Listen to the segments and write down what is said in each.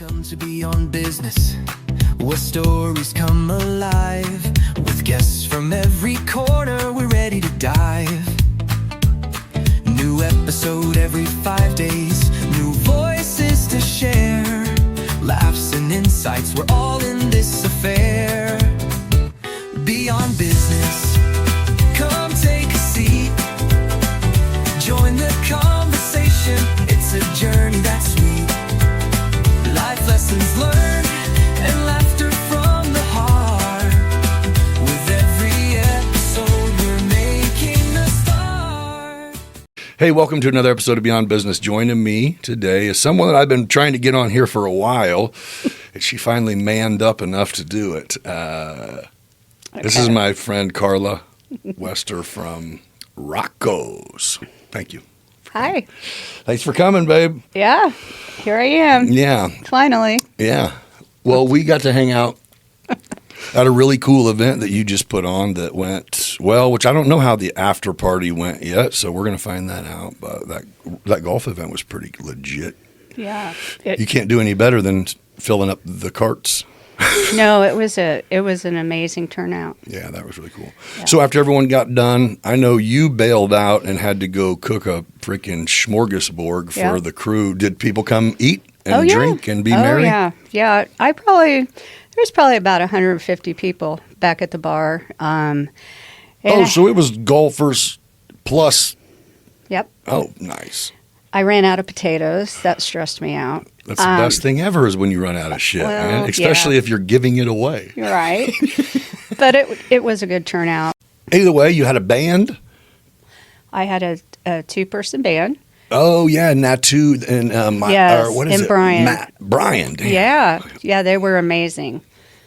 Welcome to Beyond Business, where stories come alive. With guests from every corner, we're ready to dive. New episode every 5 days, new voices to share. Laughs and insights, we're all in this affair. Beyond Business, come take a seat. Join the conversation, it's a journey that's sweet. Life lessons learned and laughter from the heart. With every episode, we're making a start. Hey, welcome to another episode of Beyond Business. Joining me today is someone that I've been trying to get on here for a while, and she finally manned up enough to do it. This is my friend Carla Wester from Rocco's. Thank you. Hi. Thanks for coming, babe. Yeah, here I am. Yeah. Finally. Yeah. Well, we got to hang out at a really cool event that you just put on that went well, which I don't know how the after party went yet, so we're going to find that out. But that golf event was pretty legit. Yeah. You can't do any better than filling up the carts. No, it was an amazing turnout. Yeah, that was really cool. Yeah. So after everyone got done, I know you bailed out and had to go cook a freaking smorgasbord for the crew. Did people come eat and drink and be merry? Oh, yeah. There's probably about 150 people back at the bar. So it was golfers plus. Yep. Oh, nice. I ran out of potatoes. That stressed me out. That's the best thing ever is when you run out of shit, man. Especially if you're giving it away. You're right. But it was a good turnout. Either way, you had a band? I had a two-person band. Oh, yeah, Natu and Brian. Matt. Brian, damn. Yeah, they were amazing.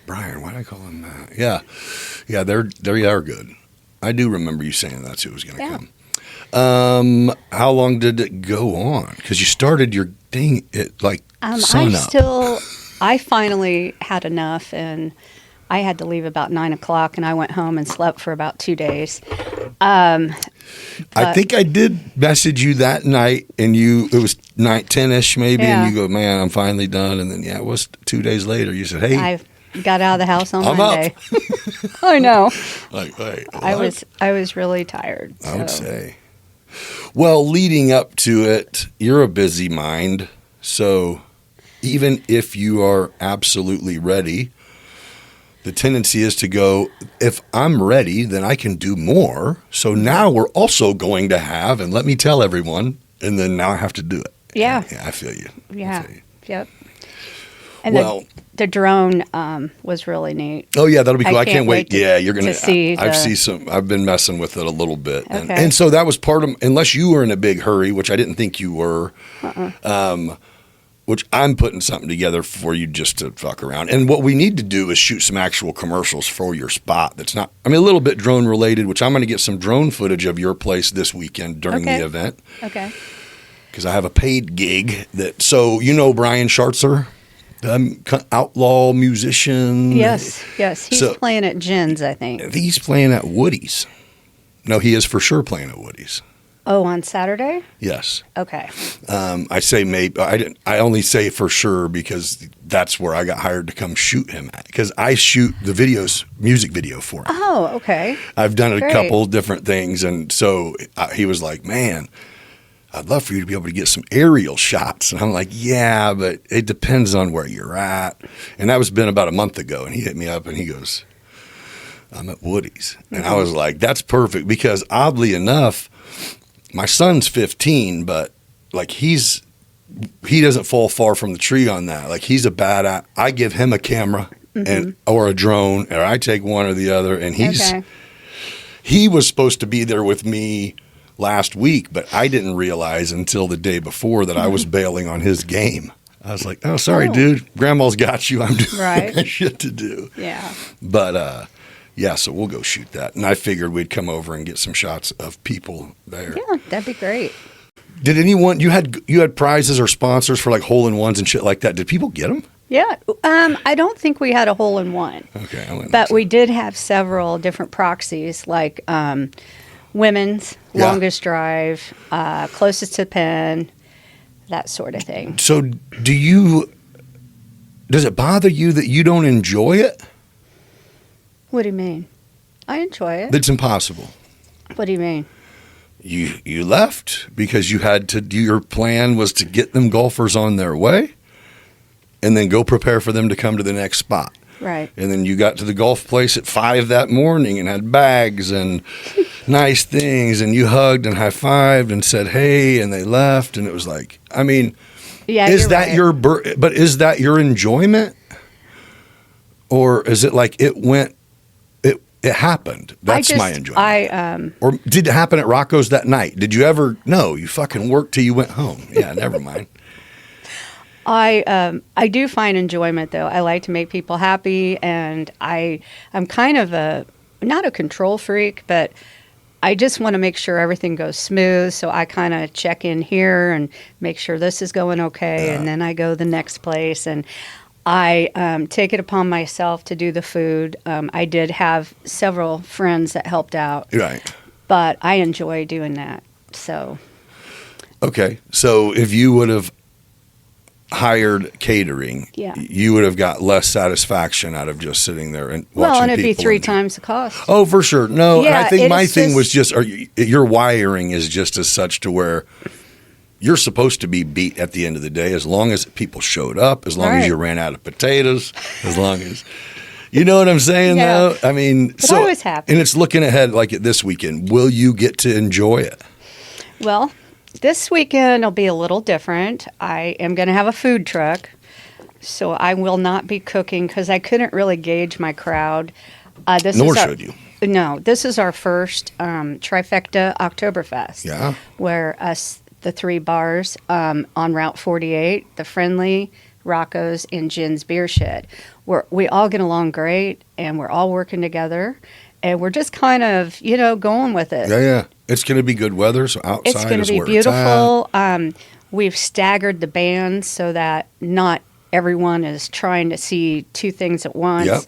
Brian, why did I call him Matt? Yeah, they're good. I do remember you saying that's who was going to come. How long did it go on? Because you started your thing at like sun up. I finally had enough, and I had to leave about 9 o'clock, and I went home and slept for about 2 days. I think I did message you that night, and it was 10-ish maybe, and you go, man, I'm finally done. And then, it was 2 days later. You said, hey. I got out of the house on I'm Monday. Up. I know. Like, wait, what? I was really tired. So. I would say. Well, leading up to it, you're a busy mind. So even if you are absolutely ready, the tendency is to go, if I'm ready, then I can do more. So now we're also going to have, and let me tell everyone, and then now I have to do it. Yeah. Yeah, I feel you. Yeah. Yep. And the drone was really neat. Oh yeah, that'll be cool. I can't wait. You're gonna see. I've been messing with it a little bit, okay. and so that was part of. Unless you were in a big hurry, which I didn't think you were, which I'm putting something together for you just to fuck around. And what we need to do is shoot some actual commercials for your spot. That's not. I mean, a little bit drone related, which I'm going to get some drone footage of your place this weekend during the event. Okay. Because I have a paid gig that. So Brian Schartzer. Outlaw musician. Yes. He's playing at Jen's, I think. He's playing at Woody's. No, he is for sure playing at Woody's. Oh, on Saturday? Yes. Okay. I say maybe. I only say for sure because that's where I got hired to come shoot him at. Because I shoot the music video for him. Oh, okay. I've done a couple different things, and so he was like, "Man, I'd love for you to be able to get some aerial shots." And I'm like, yeah, but it depends on where you're at. And that was been about a month ago. And he hit me up and he goes, I'm at Woody's. Mm-hmm. And I was like, that's perfect. Because oddly enough, my son's 15, but like he doesn't fall far from the tree on that. Like he's a badass. I give him a camera or a drone, or I take one or the other. And he was supposed to be there with me last week, but I didn't realize until the day before that I was bailing on his game. I was like, oh, sorry, dude. Grandma's got you. I'm doing shit to do. Yeah. But, so we'll go shoot that. And I figured we'd come over and get some shots of people there. Yeah, that'd be great. Did anyone, you had prizes or sponsors for like hole-in-ones and shit like that. Did people get them? Yeah. I don't think we had a hole-in-one. Okay. But we did have several different proxies, like women's, longest drive, closest to the pin, that sort of thing. So do you does it bother you that you don't enjoy it? What do you mean? I enjoy it. That's impossible. What do you mean? You left because you had to do, your plan was to get them golfers on their way and then go prepare for them to come to the next spot. Right. And then you got to the golf place at 5 that morning and had bags and nice things, and you hugged and high-fived and said, hey, and they left, and it was like, I mean, Yeah, is you're that right. but is that your enjoyment? Or is it like it happened? That's my enjoyment. Or did it happen at Rocco's that night? Did you ever? No, you fucking worked till you went home. Yeah, never mind. I do find enjoyment, though. I like to make people happy, and I'm kind of not a control freak, but I just want to make sure everything goes smooth. So I kind of check in here and make sure this is going okay, and then I go the next place, and I take it upon myself to do the food. I did have several friends that helped out, Right. but I enjoy doing that. So Okay, so if you would have hired catering, Yeah. you would have got less satisfaction out of just sitting there and watching well, and it'd be people 3 and- times the cost. Oh, for sure. No, and I Yeah, think my it's thing was just- your wiring is just as such to where you're supposed to be beat at the end of the day as long as people showed up, as long as Right. you ran out of potatoes, as long as you know what I'm saying Yeah. though? I mean, But I was happy. And it's looking ahead like at this weekend. Will you get to enjoy it? Well, this weekend will be a little different. I am going to have a food truck, so I will not be cooking because I couldn't really gauge my crowd. Nor should you. No, this is our first trifecta Oktoberfest. Yeah. Where us, the 3 bars on Route 48, the Friendly, Rocco's, and Jen's Beer Shed, we all get along great, and we're all working together, and we're just kind of, going with it. Yeah. It's going to be good weather, so outside It's going is to be where it's at. beautiful. We've staggered the bands so that not everyone is trying to see 2 things at once. Yep.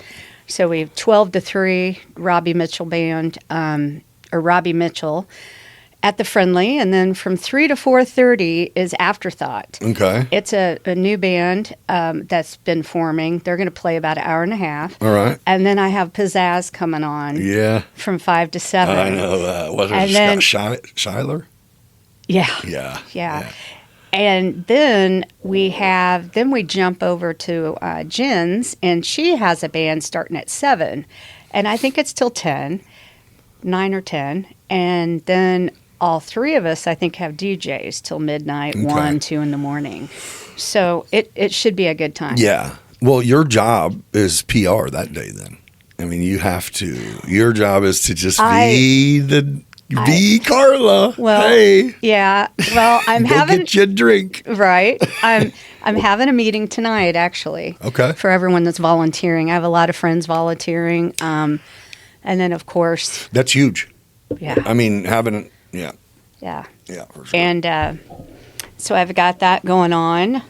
So we have 12 to 3 Robbie Mitchell band, or Robbie Mitchell at the Friendly, and then from 3 to 4:30 is Afterthought. Okay. It's a new band that's been forming. They're going to play about an hour and a half. All right. And then I have Pizzazz coming on Yeah. from 5 to 7. I know. Was And it then- Schuyler? Yeah. Yeah. And then we jump over to Jen's, and she has a band starting at 7. And I think it's till 10, 9 or 10. And then all 3 of us, I think, have DJs till midnight, Okay. 1, 2 in the morning. So it should be a good time. Yeah. Well, your job is PR that day then. I mean, your job is to just be Carla. Well, hey, yeah. Well, I'm go having get you a drink. right. I'm having a meeting tonight, actually. Okay. For everyone that's volunteering, I have a lot of friends volunteering, and then of course, That's huge. yeah, I mean, yeah, yeah, for sure. and so I've got that going on.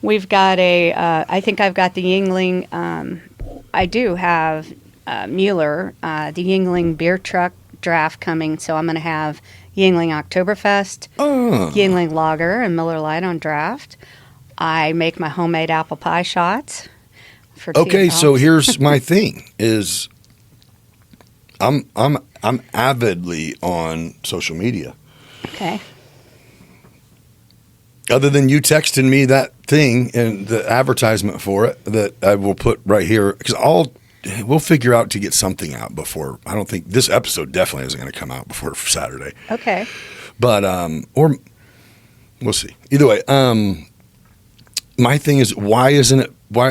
We've got I think I've got the Yingling. I do have Mueller, the Yingling beer truck draft coming, so I'm going to have Yingling Oktoberfest, Yingling Lager, and Miller Lite on draft. I make my homemade apple pie shots. For Okay, tea so dogs. here's my thing: is I'm avidly on social media. Okay. Other than you texting me that thing and the advertisement for it that I will put right here, because we'll figure out to get something out before. I don't think this episode definitely isn't going to come out before Saturday, Okay. but or we'll see. Either way, my thing is why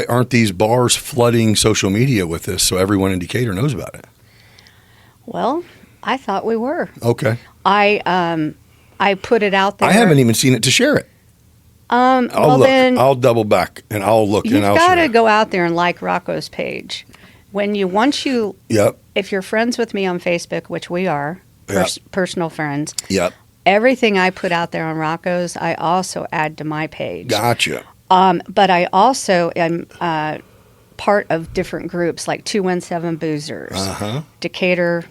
aren't these bars flooding social media with this so everyone in Decatur knows about it? Well, I thought we were. Okay, I put it out there. I haven't even seen it to share it. Well, then I'll double back and I'll look you've and I'll got share. to go out there and like Rocco's page. Once you, Yep. if you're friends with me on Facebook, which we are, Yep. personal friends, Yep. everything I put out there on Rocco's, I also add to my page. Gotcha. But I also am part of different groups like 217 Boozers, Uh-huh. Decatur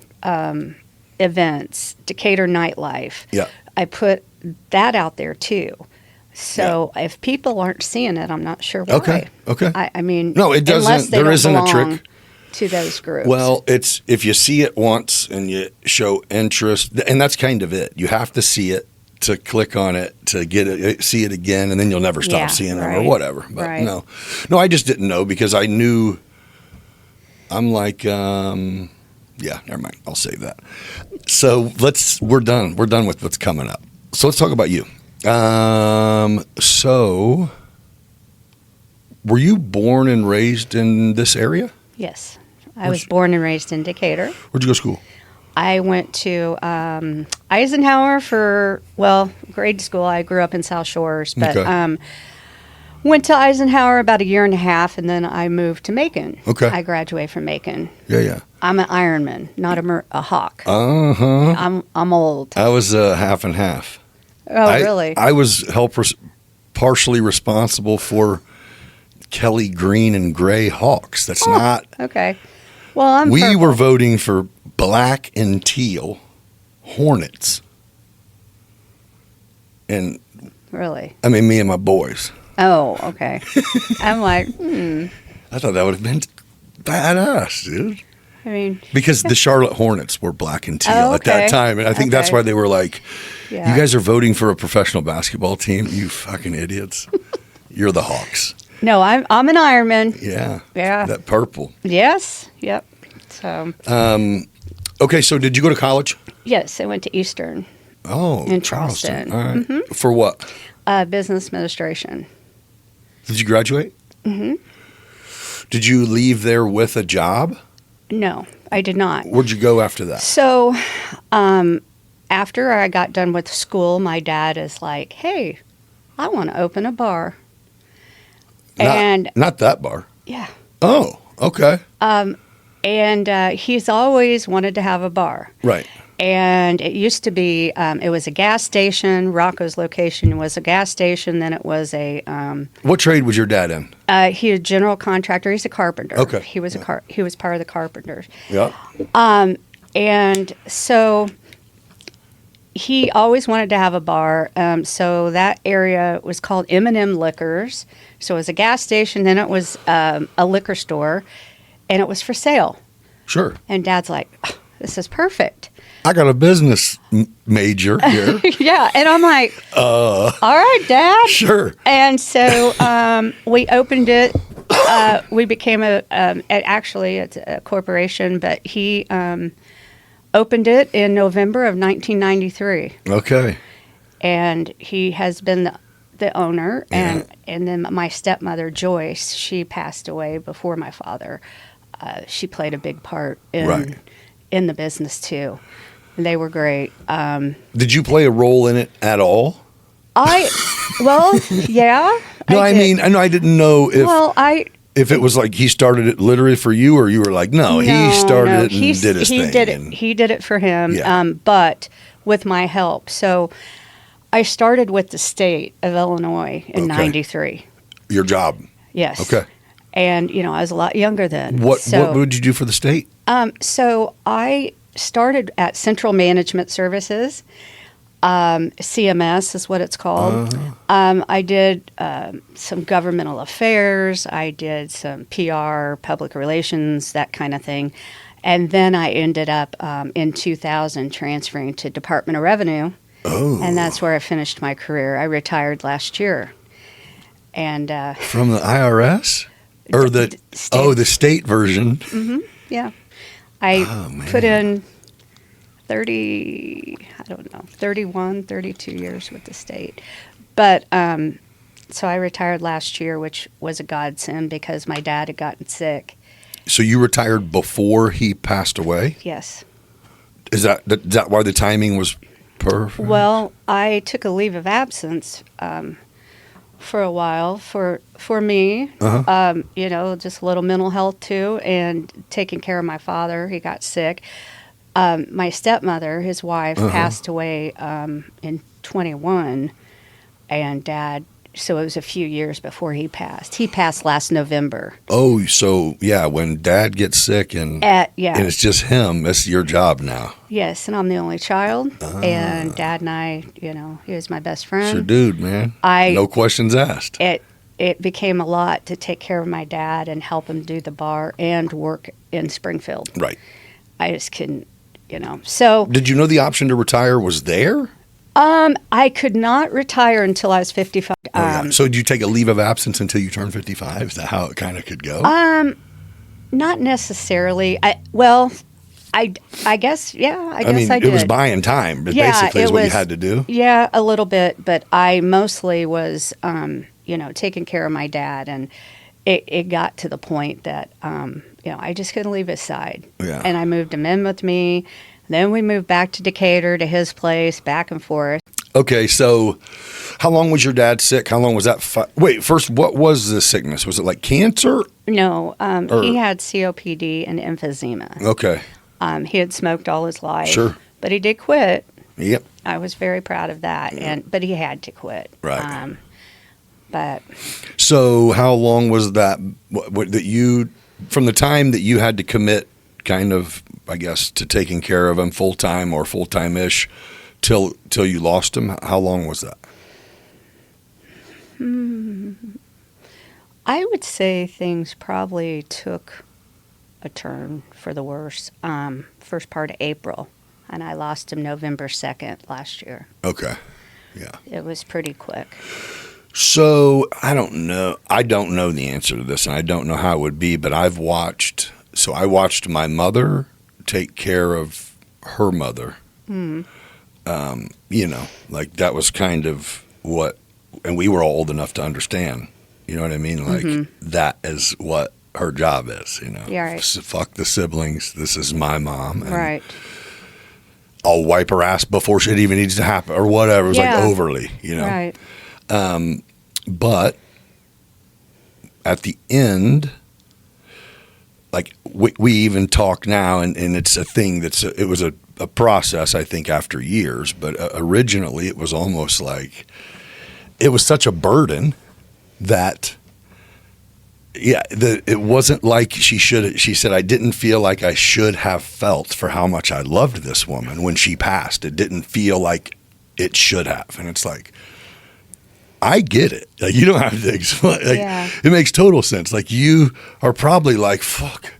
events, Decatur nightlife. Yeah. I put that out there too. So if people aren't seeing it, I'm not sure why. Okay. I mean, No, it doesn't. Unless they There don't isn't a belong trick. to those groups. Well, it's if you see it once and you show interest, and that's kind of it. You have to see it to click on it to get it, see it again, and then you'll never stop seeing them or whatever. But no, I just didn't know because I knew. I'm like, yeah, never mind. I'll save that. So we're done. We're done with what's coming up. So let's talk about you. So were you born and raised in this area? Yes. I was born and raised in Decatur. Where'd you go to school? I went to Eisenhower for, grade school. I grew up in South Shores, but went to Eisenhower about 1.5 years, and then I moved to Macon. Okay. I graduated from Macon. Yeah. I'm an Ironman, not a Hawk. Uh-huh. I'm old. I was half and half. Oh, really? I was partially responsible for Kelly Green and Gray Hawks. That's not... Okay. Well, We purple. were voting for black and teal Hornets. And, Really? I mean, me and my boys. Oh, okay. I'm like, I thought that would have been badass, dude. I mean... Because the Charlotte Hornets were black and teal at okay. that time. And I think that's why they were like, Yeah. you guys are voting for a professional basketball team? You fucking idiots. You're the Hawks. No, I'm an Ironman. Yeah. Yeah. That purple. Yes. Yep. So... Okay, so did you go to college? Yes, I went to Eastern. Oh, In Charleston. Charleston. All right. Mm-hmm. For what? Business administration. Did you graduate? Mm-hmm. Did you leave there with a job? No, I did not. Where'd you go after that? So, after I got done with school, my dad is like, "Hey, I want to open a bar." Not that bar. Yeah. Oh, okay. And he's always wanted to have a bar. Right. And it used to be, it was a gas station. Rocco's location was a gas station. Then it was a. What trade was your dad in? He was a general contractor. He's a carpenter. Okay. He was he was part of the carpenters. Yeah. And so he always wanted to have a bar. So that area was called M&M Liquors. So it was a gas station. Then it was a liquor store, and it was for sale. Sure. And Dad's like, oh, "This is perfect." I got a business major here. Yeah, and I'm like, "All right, Dad." Sure. And so we opened it. We became actually it's a corporation, but he opened it in November of 1993. Okay. And he has been the owner. Yeah. And then my stepmother, Joyce, she passed away before my father. She played a big part in the business, too. And they were great. Did you play a role in it at all? Yeah. No, I mean, I didn't know if it was like he started it literally for you, or you were like, no, he started it and did his thing. He did it for him, Yeah. but with my help. So I started with the state of Illinois in Okay. '93. Your job. Yes. Okay. And, I was a lot younger then. What would you do for the state? So I started at Central Management Services. CMS is what it's called. I did some governmental affairs. I did some PR, public relations, that kind of thing. And then I ended up in 2000 transferring to Department of Revenue. Oh. And that's where I finished my career. I retired last year. And From the IRS? Or the state version. Mm-hmm. Yeah. I put in 31, 32 years with the state. But so I retired last year, which was a godsend because my dad had gotten sick. So you retired before he passed away? Yes. Is that why the timing was perfect? Well, I took a leave of absence for a while for me, just a little mental health too, and taking care of my father. He got sick. My stepmother, his wife, passed away in 21, and Dad so it was a few years before he passed. He passed last November. Oh, so yeah, when Dad gets sick and Yeah. and it's just him, that's your job now. Yes, and I'm the only child. And Dad and I, he was my best friend. It's your dude, man. No questions asked. It became a lot to take care of my dad and help him do the bar and work in Springfield. Right. I just couldn't, So Did you know the option to retire was there? I could not retire until I was 55. So did you take a leave of absence until you turned 55? Is that how it kind of could go? Not necessarily. I guess, yeah, I mean, did. it was buying time, but basically is what you had to do. Yeah, a little bit, but I mostly was, taking care of my dad, and it got to the point that, I just couldn't leave his side. Yeah. And I moved him in with me. Then we moved back to Decatur to his place, back and forth. Okay, so how long was your dad sick? How long was that? Wait, first, what was the sickness? Was it like cancer? No, he had COPD and emphysema. Okay. He had smoked all his life. Sure. But he did quit. Yep. I was very proud of that, but he had to quit. Right. But so how long was that? That you, from the time that you had to commit, kind of, I guess, to taking care of him full time or full time ish, till you lost him? How long was that? I would say things probably took a turn for the worse. First part of April, and I lost him November 2nd last year. Okay. Yeah. It was pretty quick. So I don't know. I don't know the answer to this, and I don't know how it would be. But I watched my mother take care of her mother. Like that was kind of what, and we were all old enough to understand. You know what I mean? Like that is what her job is. Yeah, right. Fuck the siblings. This is my mom. And Right. I'll wipe her ass before it even needs to happen, or whatever. It was like overly. Right. But at the end, like we even talk now, and it's a thing it was a process, I think, after years. But originally, it was almost like it was such a burden that, it wasn't like she should. She said, I didn't feel like I should have felt for how much I loved this woman when she passed. It didn't feel like it should have, and it's like, I get it. Like, you don't have to explain. It makes total sense. Like, you are probably like, fuck.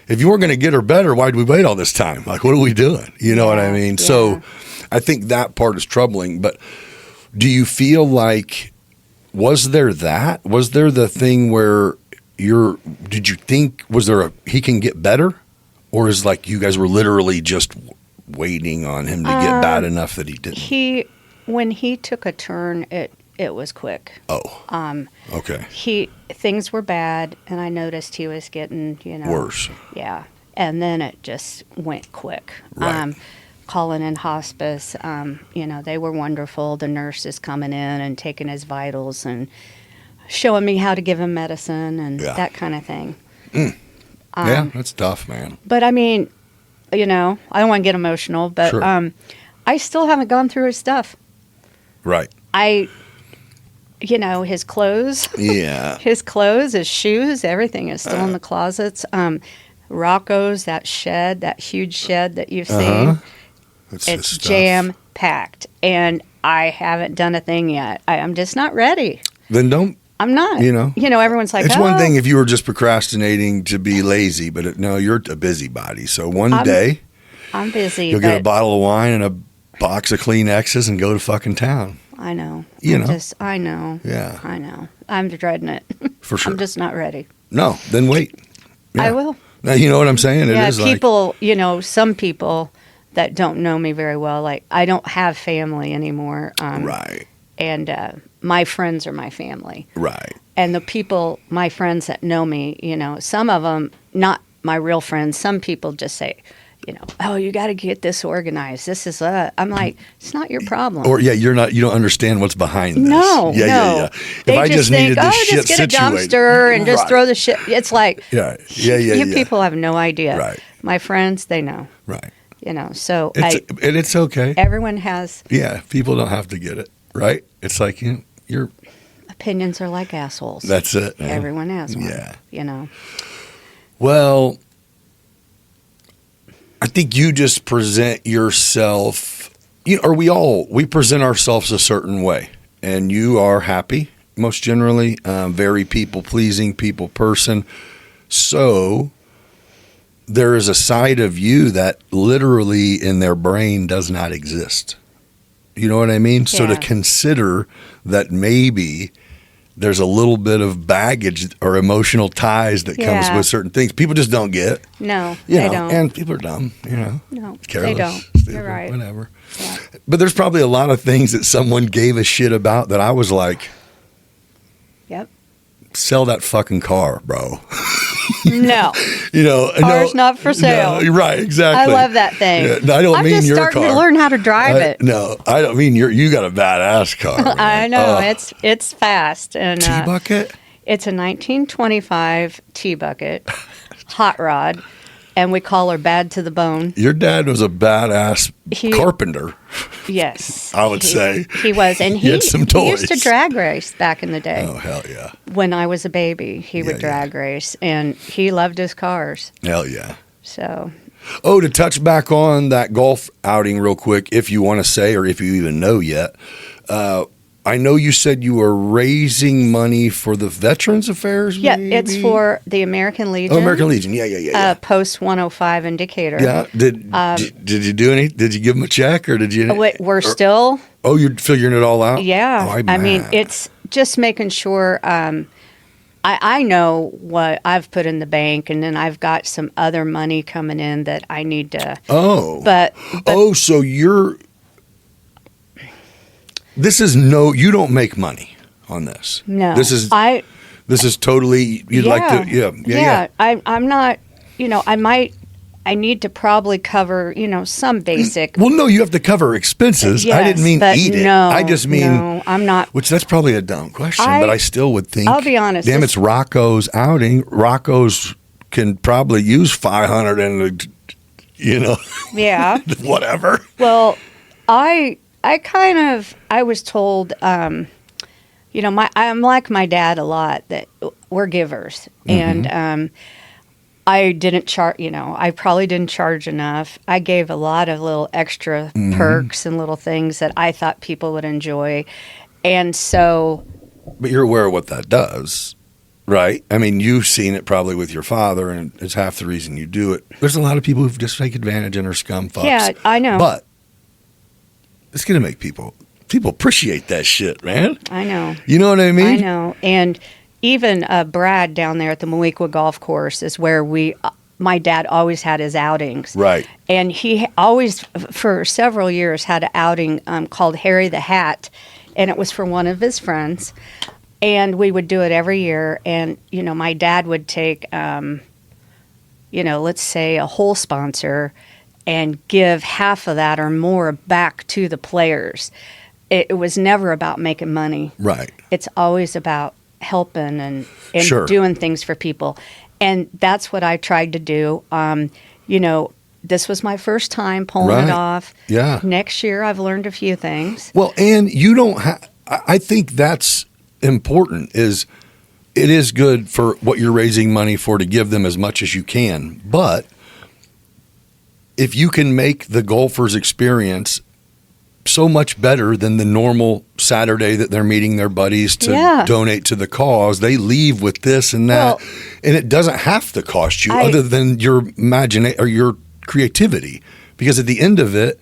If you weren't going to get her better, why'd we wait all this time? Like, what are we doing? You know what I mean? Yeah. So I think that part is troubling. But do you feel like, was there the thing where did you think, he can get better? Or is like you guys were literally just waiting on him to get bad enough that he didn't? When he took a turn, it was quick. Oh. Okay. Things were bad, and I noticed he was getting, worse. Yeah. And then it just went quick. Right. Calling in hospice, they were wonderful. The nurses coming in and taking his vitals and showing me how to give him medicine and that kind of thing. Yeah, that's tough, man. But I mean, I don't want to get emotional, but Sure. I still haven't gone through his stuff. Right. His clothes. Yeah. His clothes, his shoes, everything is still in the closets. Rocco's, that huge shed that you've seen, it's jam-packed. And I haven't done a thing yet. I'm just not ready. Then don't. I'm not. Everyone's like, it's one thing if you were just procrastinating to be lazy, but no, you're a busybody. So day, I'm busy. You'll get a bottle of wine and a box of Kleenexes and go to fucking town. I know. I know. Yeah. I know. I'm dreading it. For sure. I'm just not ready. No, then wait. Yeah. I will. Now, you know what I'm saying? It is people, some people that don't know me very well, like I don't have family anymore. Right. And my friends are my family. Right. And my friends that know me, some of them, not my real friends, some people just say, oh, you got to get this organized. This is I'm like, it's not your problem. Or you don't understand what's behind this. No, Yeah. They if I just think, needed this shit just get situated. a dumpster and just throw the shit. It's like, yeah. People have no idea. Right. My friends, they know. Right. So it's okay. Everyone has. Yeah, people don't have to get it. Right. It's like you're Opinions are like assholes. That's it, man. Everyone has one. Yeah. You know. Well, I think you just present yourself, or we present ourselves a certain way, and you are happy most generally, very people-pleasing, people person. So there is a side of you that literally in their brain does not exist. You know what I mean? Yeah. So to consider that maybe there's a little bit of baggage or emotional ties that comes with certain things. People just don't get. No, they don't. And people are dumb, No, careless, they don't. stupid, You're right. Whatever. Yeah. But there's probably a lot of things that someone gave a shit about that I was like, yep. Sell that fucking car, bro. No. Car's not for sale. No, right, exactly. I love that thing. Yeah, no, I don't mean your car. I'm just starting to learn how to drive it. No, I don't mean you got a badass car. I know. It's fast. And T-Bucket? It's a 1925 T-Bucket, hot rod, and we call her Bad to the Bone. Your dad was a badass carpenter. Yes. I would say. He was. And he had some toys. He used to drag race back in the day. Oh, hell yeah. When I was a baby, he would drag race, and he loved his cars. Hell yeah. So. Oh, to touch back on that golf outing real quick, if you want to say, or if you even know yet, I know you said you were raising money for the Veterans Affairs. Yeah, maybe? it's for the American Legion. Oh, American Legion. Yeah. Post 105 in Decatur. Yeah. Did you do any? Did you give them a check, or did you? We're still. Oh, you're figuring it all out. Yeah. Oh, I mean, it's just making sure. I know what I've put in the bank, and then I've got some other money coming in that I need to. Oh. But so you're. You don't make money on this. No. This is totally, like to, yeah. I'm not, I need to probably cover, some basic. Well, no, you have to cover expenses. Yes, I didn't mean eat it. No, I just mean. No, I'm not. Which that's probably a dumb question, but I still would think. I'll be honest. Damn, it's Rocco's outing. Rocco's can probably use 500 and, Yeah. whatever. Well, I was told, I'm like my dad a lot, that we're givers. Mm-hmm. And I didn't charge, I probably didn't charge enough. I gave a lot of little extra perks and little things that I thought people would enjoy. And so. But you're aware of what that does, right? I mean, you've seen it probably with your father, and it's half the reason you do it. There's a lot of people who just take advantage and are scum fucks. Yeah, I know. But it's going to make people appreciate that shit, man. I know. You know what I mean? I know. And even Brad down there at the Moequa Golf Course is where my dad always had his outings. Right. And he always, for several years, had an outing called Harry the Hat, and it was for one of his friends. And we would do it every year. And, my dad would take, let's say a whole sponsor and give half of that or more back to the players. It was never about making money. Right. It's always about helping and Sure. doing things for people. And that's what I tried to do. This was my first time pulling it off. Yeah. Next year, I've learned a few things. Well, and you don't I think that's important, it is good for what you're raising money for to give them as much as you can. But if you can make the golfer's experience so much better than the normal Saturday that they're meeting their buddies to donate to the cause, they leave with this and that, and it doesn't have to cost you other than your imagination or your creativity, because at the end of it,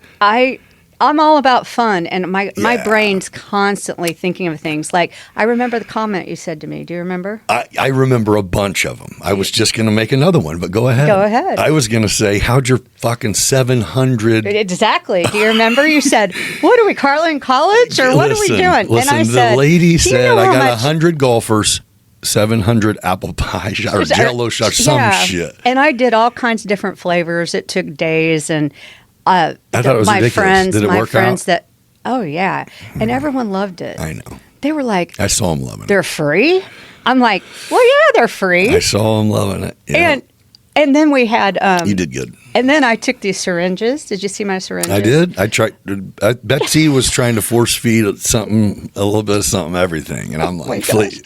I'm all about fun, and my brain's constantly thinking of things. Like, I remember the comment you said to me. Do you remember? I remember a bunch of them. I was just going to make another one, but go ahead. Go ahead. I was going to say, how'd your fucking 700... Exactly. Do you remember? You said, what are we, Carla, in college? Or what are we doing? Listen, and I said, the lady said, I got 100 golfers, 700 apple pie or jello shots, some shit. And I did all kinds of different flavors. It took days, and... I thought it was ridiculous. Did it work out? Oh yeah, and everyone loved it. I know. They were like, I saw them loving it. They're free. I'm like, well, yeah, they're free. I saw them loving it. Yeah. And then we had. You did good. And then I took these syringes. Did you see my syringes? I did. I tried. Betsy was trying to force feed something, a little bit of something, everything, and I'm like, please.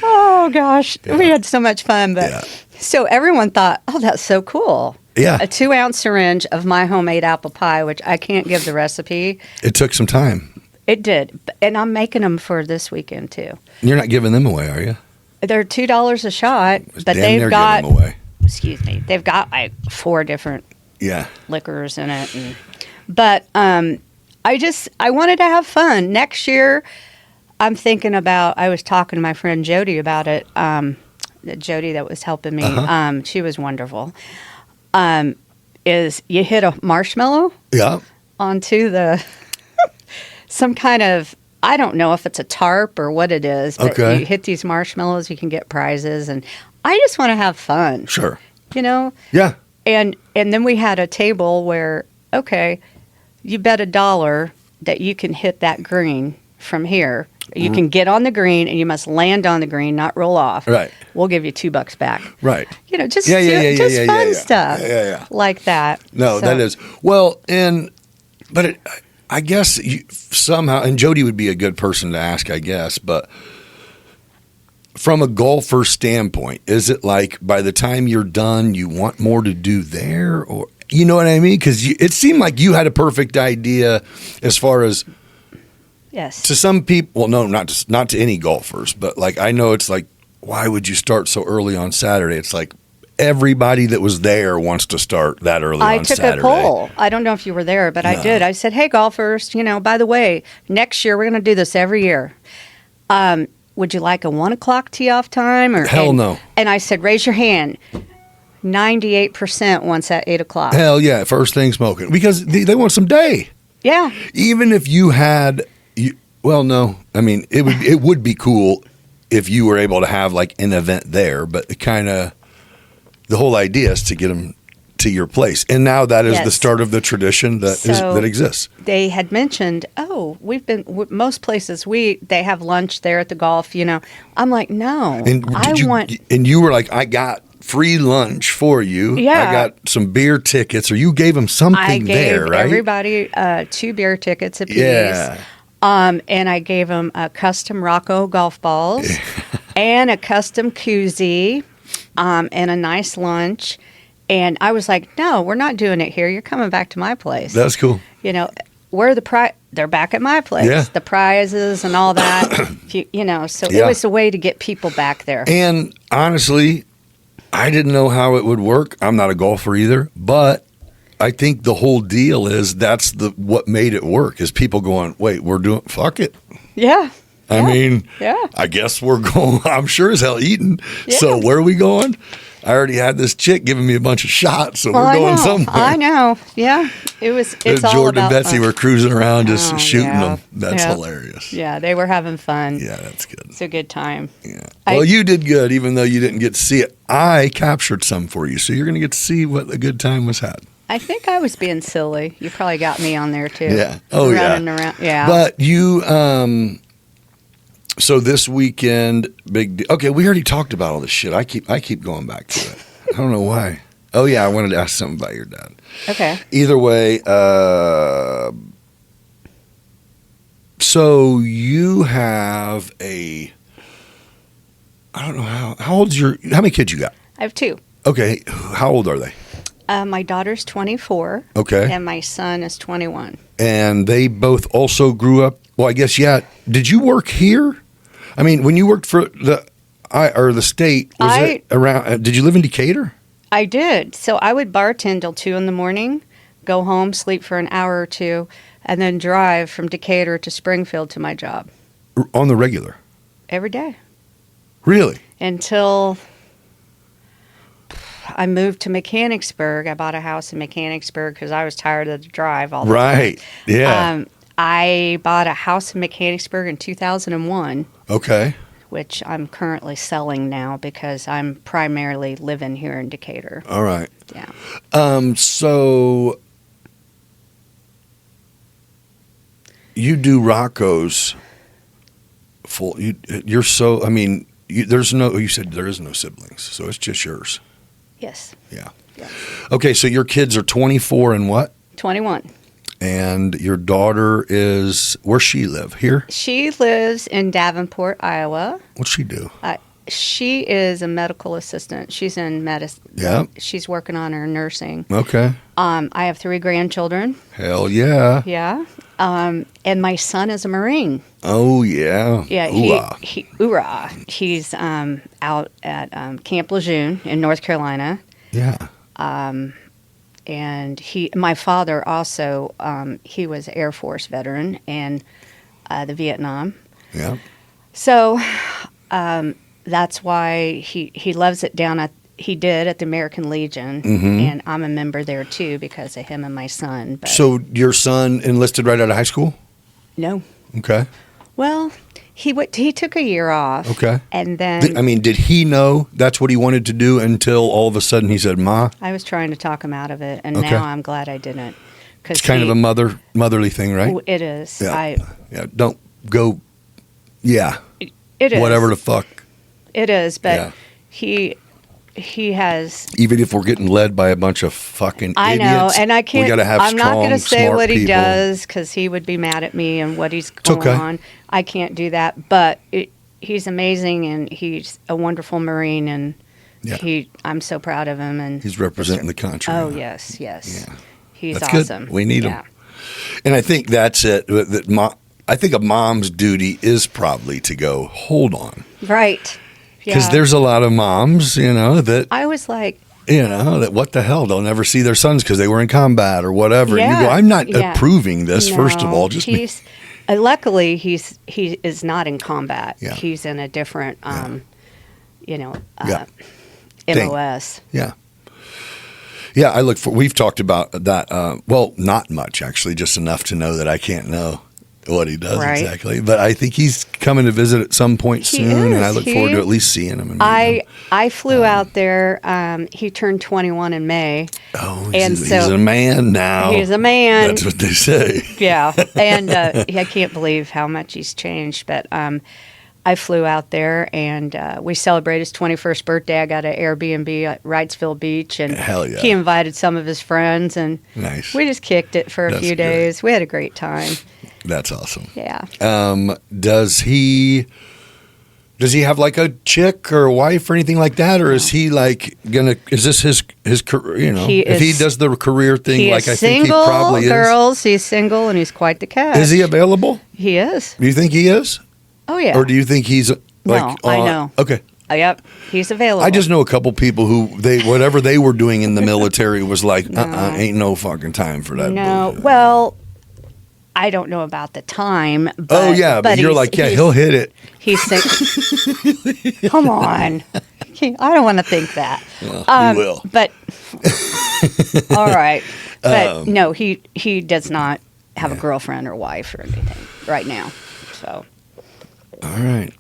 Oh gosh, we had so much fun. But so everyone thought, oh, that's so cool. Yeah. A 2-ounce syringe of my homemade apple pie, which I can't give the recipe. It took some time. It did, and I'm making them for this weekend too. You're not giving them away, are you? They're $2 a shot, but Damn they've near got. giving them away. Excuse me, they've got like 4 different liquors in it. But I wanted to have fun. Next year, I'm thinking about, I was talking to my friend Jody about it, Jody that was helping me. She was wonderful. Is you hit a marshmallow onto the, some kind of, I don't know if it's a tarp or what it is, but you hit these marshmallows, you can get prizes. And I just want to have fun. Sure. You know? Yeah. And then we had a table where, okay, you bet $1 that you can hit that green from here. You can get on the green, and you must land on the green, not roll off. Right. We'll give you $2 back. Right. You know, just fun stuff like that. No, that is well, but I guess somehow, and Jody would be a good person to ask, I guess, but from a golfer standpoint, is it like by the time you're done, you want more to do there, or you know what I mean? Because it seemed like you had a perfect idea as far as. Yes. To some people, well, no, not to any golfers, but like I know it's like, why would you start so early on Saturday? It's like everybody that was there wants to start that early on Saturday. I took a poll. I don't know if you were there, but I did. I said, hey, golfers, by the way, next year we're going to do this every year. Would you like a 1 o'clock tee off time? Hell no. And I said, raise your hand. 98% wants at 8 o'clock. Hell yeah, first thing smoking. Because they want some day. Yeah. Even if you had... well, no. I mean, it would be cool if you were able to have like an event there, but the whole idea is to get them to your place, and now that is the start of the tradition that exists. They had mentioned, we've been most places they have lunch there at the golf. I'm like, no, and you were like, I got free lunch for you. Yeah. I got some beer tickets, or you gave them something there, right? Everybody 2 beer tickets apiece. Yeah. And I gave them a custom Rocco golf balls and a custom koozie and a nice lunch. And I was like, no, we're not doing it here. You're coming back to my place. That's cool. Where the they're back at my place. Yeah. The prizes and all that. So it was a way to get people back there. And honestly, I didn't know how it would work. I'm not a golfer either, but I think the whole deal is that's what made it work is people going, wait, we're doing, fuck it. Yeah. I mean, I guess we're going, I'm sure as hell eating. Yeah. So where are we going? I already had this chick giving me a bunch of shots, so we're going somewhere. I know. Yeah. It's all Jordan about and Betsy fun. were cruising around just shooting them. That's hilarious. Yeah, they were having fun. Yeah, that's good. It's a good time. Yeah. Well, you did good, even though you didn't get to see it. I captured some for you, so you're going to get to see what the good time was had. I think I was being silly. You probably got me on there too. Yeah. Oh, running around. Yeah. But you, so this weekend, okay, we already talked about all this shit. I keep going back to it. I don't know why. Oh yeah, I wanted to ask something about your dad. Okay. Either way, so you have I don't know how many kids you got? I have 2. Okay. How old are they? My daughter's 24. Okay. And my son is 21. And they both also grew up. Well, I guess, yeah. Did you work here? I mean, when you worked for the state, was it around? Did you live in Decatur? I did. So I would bartend till 2 a.m, go home, sleep for an hour or 2, and then drive from Decatur to Springfield to my job. On the regular? Every day. Really? Until I moved to Mechanicsburg. I bought a house in Mechanicsburg because I was tired of the drive all the time. Right. Yeah. I bought a house in Mechanicsburg in 2001. Okay. Which I'm currently selling now because I'm primarily living here in Decatur. All right. Yeah. So you do Rocco's full. You're so. I mean, you said there is no siblings, so it's just yours. Yes. Yeah. Yeah. Okay, so your kids are 24 and what? 21. And your daughter is, where she live? Here? She lives in Davenport, Iowa. What's she do? She is a medical assistant. She's in medicine. Yeah. She's working on her nursing. Okay. I have 3 grandchildren. Hell yeah. Yeah. And my son is a Marine. Oh, yeah. Yeah. Hoorah. He's out at Camp Lejeune in North Carolina. Yeah. And my father also, he was Air Force veteran and the Vietnam. Yeah. So that's why he loves it down at the American Legion, and I'm a member there too because of him and my son. But So your son enlisted right out of high school? no, Okay. well, he took a year off. Okay. And then Did he know that's what he wanted to do until all of a sudden he said, Ma? I was trying to talk him out of it, and Okay. now I'm glad I didn't. Cause It's kind of a motherly thing, right? It is. Yeah. Yeah. Don't go, It is. whatever the fuck. It is, but Yeah. he has. Even if we're getting led by a bunch of fucking I idiots. know, and I can't. We gotta have I'm not going to strong, say smart what he people. does because he would be mad at me and what he's going okay. on. I can't do that, but he's amazing and he's a wonderful Marine, and Yeah. I'm so proud of him. And He's representing the country. oh yes, yes, Yeah. he's That's awesome. good. We need him. And I think that's it. I think a mom's duty is probably to go, hold on. Right. Because Yeah. there's a lot of moms, that, I was like, that what the hell? They'll never see their sons because they were in combat or whatever. And you Yeah. go, I'm not Yeah. approving this, first of no, all. Just he's luckily he is not in combat. Yeah. He's in a different, Yeah. Thing. MOS. Yeah. Yeah, we've talked about that. Well, not much, actually, just enough to know that I can't know what he does Right. exactly. But I think he's coming to visit at some point He soon, and I is. look forward to at least seeing him. And meeting him. I flew out there. He turned 21 in May. Oh, and he's so- a man now. He's a man. That's what they say. Yeah, and I can't believe how much he's changed. But I flew out there, and we celebrated his 21st birthday. I got an Airbnb at Wrightsville Beach, and Hell yeah. he invited some of his friends, and Nice. we just kicked it for a That's few great. days. We had a great time. That's awesome. Yeah. Does he have like a chick or a wife or anything like that, or is he like gonna? Is this his career? If he does the career thing, He like I is think he single, probably girls. He's single, and he's quite the catch. is. Is he available? He is. Do you think he is, Oh yeah. or do you think he's like? No, I know. Okay. Yep. He's available. I just know a couple people who whatever they were doing in the military was like, ain't no fucking time for that. No. bullshit. Well, I don't know about the time. But, Oh yeah, but you're he's- like, yeah, he's- he'll hit it. He's single. Come on. I don't want to think that. Well, he will. But all right. But no, he does not have a girlfriend or wife or anything right now. So. All right.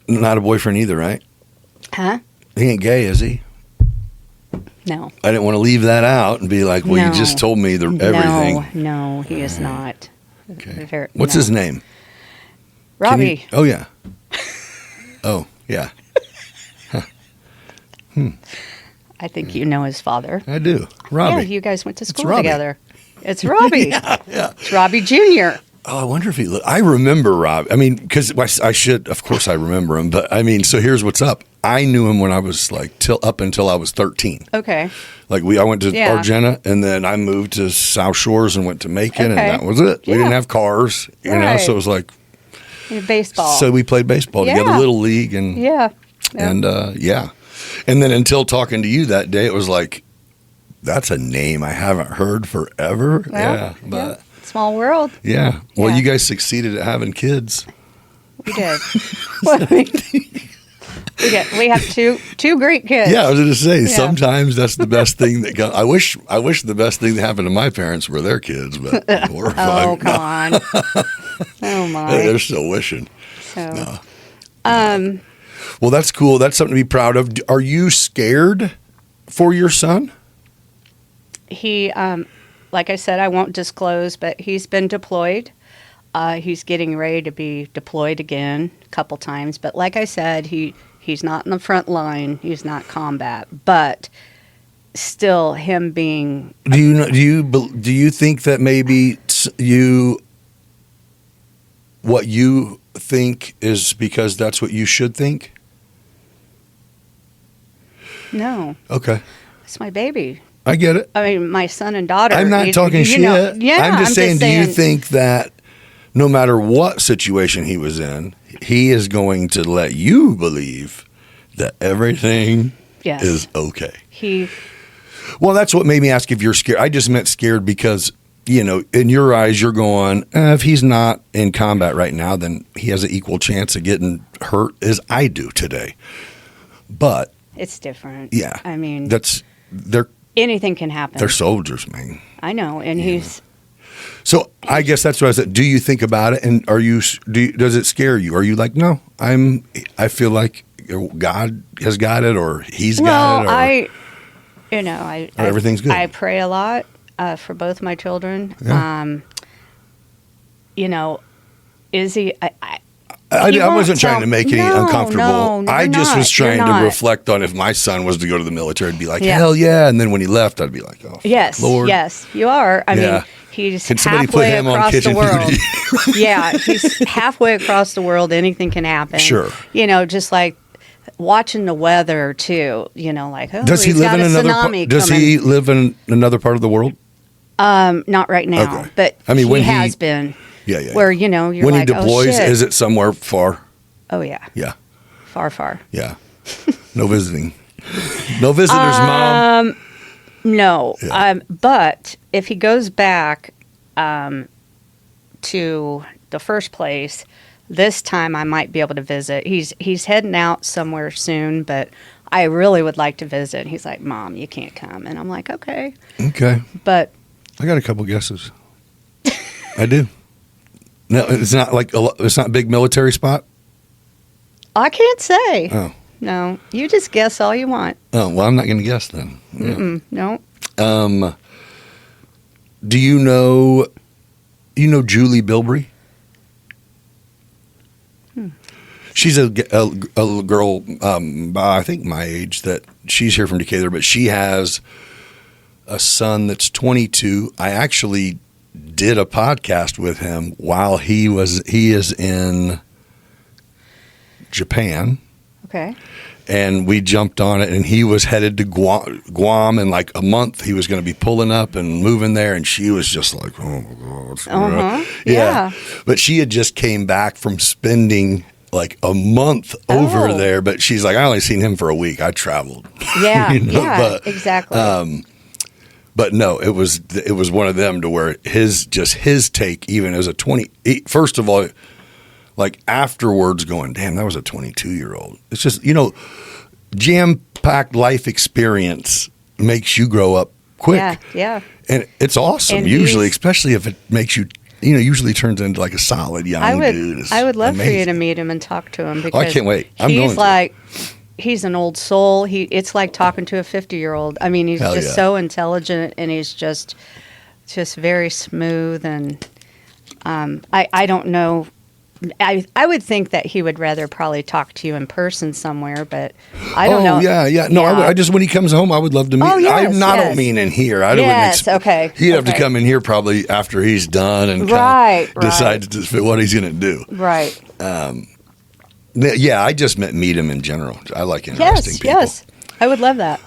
Not a boyfriend either, right? Huh? He ain't gay, is he? No. I didn't want to leave that out and be like, well, No. you just told me everything. No, he is not. Okay. What's his name? Can Robbie. you- oh, yeah. Oh, yeah. I think you know his father. I do. Robbie. Yeah, you guys went to school Robbie. together. It's Robbie. Yeah. It's Robbie Jr. Oh, I wonder if I remember Rob. I mean, because I should, of course I remember him. But I mean, so here's what's up. I knew him when I was like, up until I was 13. Okay. Like I went to Yeah. Argenta, and then I moved to South Shores and went to Macon, Okay. and that was it. We Yeah. didn't have cars, Right. so it was like, Baseball. so we played baseball together, Yeah. little league, and yeah. and yeah. And then until talking to you that day, it was like, that's a name I haven't heard forever. Well, yeah, but Small world. yeah. Well, Yeah. you guys succeeded at having kids. We did. we have two great kids. Yeah, I was going to say, Yeah. sometimes that's the best thing that I wish the best thing that happened to my parents were their kids, but we're Oh, fine. come on. Oh my. They're still wishing. So, Well, that's cool. That's something to be proud of. Are you scared for your son? he, like I said, I won't disclose, but he's been deployed. He's getting ready to be deployed again a couple times. But like I said, he's not in the front line. He's not combat. But still him being. Do you think that maybe what you think is because that's what you should think? No. Okay. It's my baby. I get it. I mean, my son and daughter. I'm not talking shit. I'm just saying, do you think that no matter what situation he was in, he is going to let you believe that everything is okay? Well, that's what made me ask if you're scared. I just meant scared because, in your eyes, you're going, if he's not in combat right now, then he has an equal chance of getting hurt as I do today. But it's different. Yeah. I mean, anything can happen. They're soldiers, man. I know. And he's. So I guess that's what I said. Do you think about it? And does it scare you? Are you like, no, I feel like God has got it, or he's got it? Or everything's good. I pray a lot for both my children. Yeah. Is he? I wasn't trying to make any uncomfortable. No, I just was trying to reflect on if my son was to go to the military, I'd be like, Yeah. hell yeah. And then when he left, I'd be like, oh, Yes, Lord. yes, you are. I mean, he's Can somebody put halfway him on across the kitchen world. duty? Yeah, he's halfway across the world. Anything can happen. Sure. Just like watching the weather too. Like, oh, Does he he's live got in a another? tsunami Does coming. he live in another part of the world? Not right now, Okay. but I mean, when he he has been. Yeah. Where you're when like, he deploys, oh, shit. is it somewhere far? Oh yeah. Yeah. Far. Yeah. No visiting. No visitors, Mom. No. Yeah. But if he goes back to the first place, this time I might be able to visit. He's heading out somewhere soon, but I really would like to visit. He's like, Mom, you can't come. And I'm like, okay. Okay. But I got a couple guesses. I do. No, it's not it's not a big military spot? I can't say. Oh. No. You just guess all you want. Oh, well, I'm not going to guess then. Yeah. No. Do you know Julie Bilbrey? She's a girl, I think my age, that she's here from Decatur, but she has a son that's 22. I actually did a podcast with him while he is in Japan. Okay. And we jumped on it, and he was headed to Guam in like a month. He was going to be pulling up and moving there, and she was just like, oh my God. Yeah. But she had just came back from spending like a month over there, but she's like, I only seen him for a week. I traveled. Yeah, but, exactly. But no, it was one of them to where his take, even as a 20, first of all, like afterwards going, damn, that was a 22-year-old. It's just, jam-packed life experience makes you grow up quick. Yeah. And it's awesome, And usually, especially if it makes you, usually turns into like a solid young dude. I would love for you to amazing. meet him and talk to him because I can't wait. He's an old soul. It's like talking to a 50-year-old. I mean, he's just so intelligent, and he's just very smooth. And I don't know. I would think that he would rather probably talk to you in person somewhere, but I don't know. Yeah. No, I just when he comes home, I would love to meet. Oh, yes, I don't mean in here. I yes, okay. He'd have to come in here probably after he's done and decide what he's going to do. Right. Yeah, I just meant meet him in general. I like interesting people. Yes, I would love that.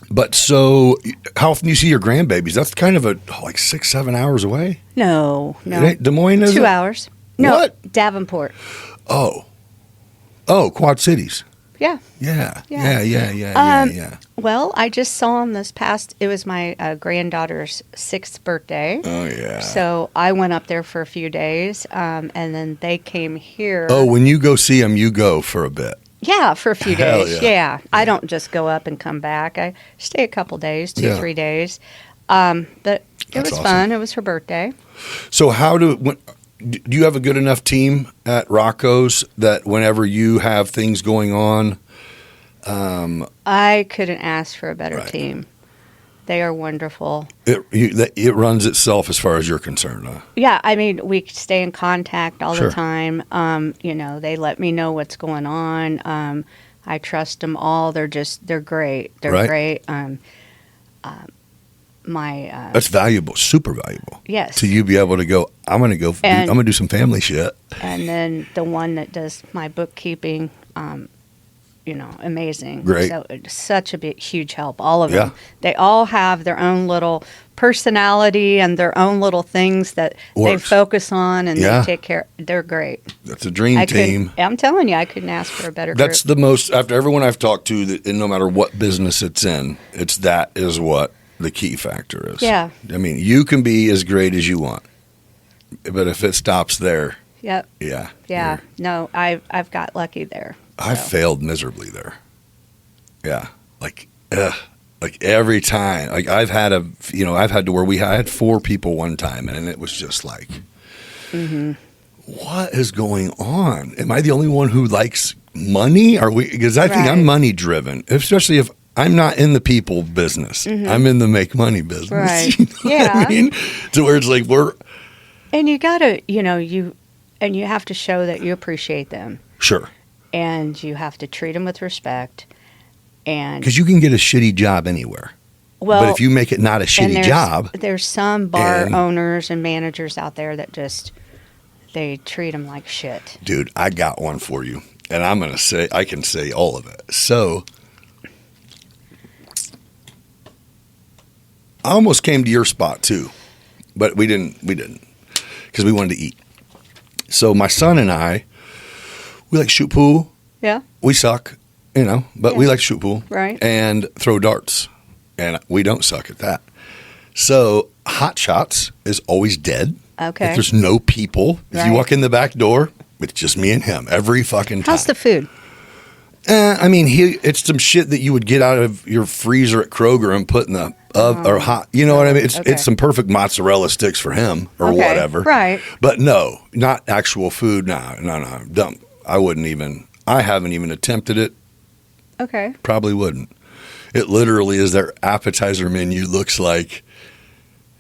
But so, how often do you see your grandbabies? That's kind of 6-7 hours away. No. Des Moines is 2 hours. No, what? Davenport. Oh, Quad Cities. Yeah. Yeah. Well, I just saw him it was my granddaughter's 6th birthday. Oh, yeah. So I went up there for a few days, and then they came here. Oh, when you go see them, you go for a bit. Yeah, for a few Hell days. yeah. I don't just go up and come back. I stay a couple days, 2-3 days. But it was awesome. fun. It was her birthday. So do you have a good enough team at Rocco's that whenever you have things going on? I couldn't ask for a better team. They are wonderful. It runs itself as far as you're concerned, huh? Yeah, I mean, we stay in contact all Sure. the time. They let me know what's going on. I trust them all. They're great. They're Right. great. That's valuable, super valuable. Yes. To you be able to go, I'm going to do some family shit. And then the one that does my bookkeeping, amazing. Great. So it's such a huge help. All of Yeah. them. They all have their own little personality and their own little things that they Works. focus on, and Yeah. they take care. They're great. That's a dream team. I'm telling you, I couldn't ask for a better That's group. the most, after everyone I've talked to, and no matter what business it's in, that is what the key factor is. Yeah. I mean, you can be as great as you want, but if it stops there, Yep. yeah. Yeah. No, I've got lucky there. I So. failed miserably there. Yeah. Like every time, like I've had to where I had 4 people one time, and it was just like, what is going on? Am I the only one who likes money? Because I think I'm Right. money driven, especially if I'm not in the people business. I'm in the make money business. Right. You know what Yeah. I mean? So where it's like And you gotta, you have to show that you appreciate them, sure. and you have to treat them with respect. And Because you can get a shitty job anywhere. well, But if you make it not a and shitty job, there's some bar and- owners and managers out there that they treat them like shit. dude, I got one for you. And I can say all of it. So I almost came to your spot too, but we didn't because we wanted to eat. So my son and I, we like shoot pool. Yeah. We suck, but we like shoot pool. Right. And throw darts. And we don't suck at that. So hot shots is always dead. Okay. If there's no people, if you Right. walk in the back door, it's just me and him every fucking time. How's the food? I mean, it's some shit that you would get out of your freezer at Kroger and put in the oven or hot. You know what I mean? Okay. It's some perfect mozzarella sticks for him or Okay, whatever. right. But no, not actual food. No, dumb. I haven't even attempted it. Okay. Probably wouldn't. It literally is their appetizer menu looks like.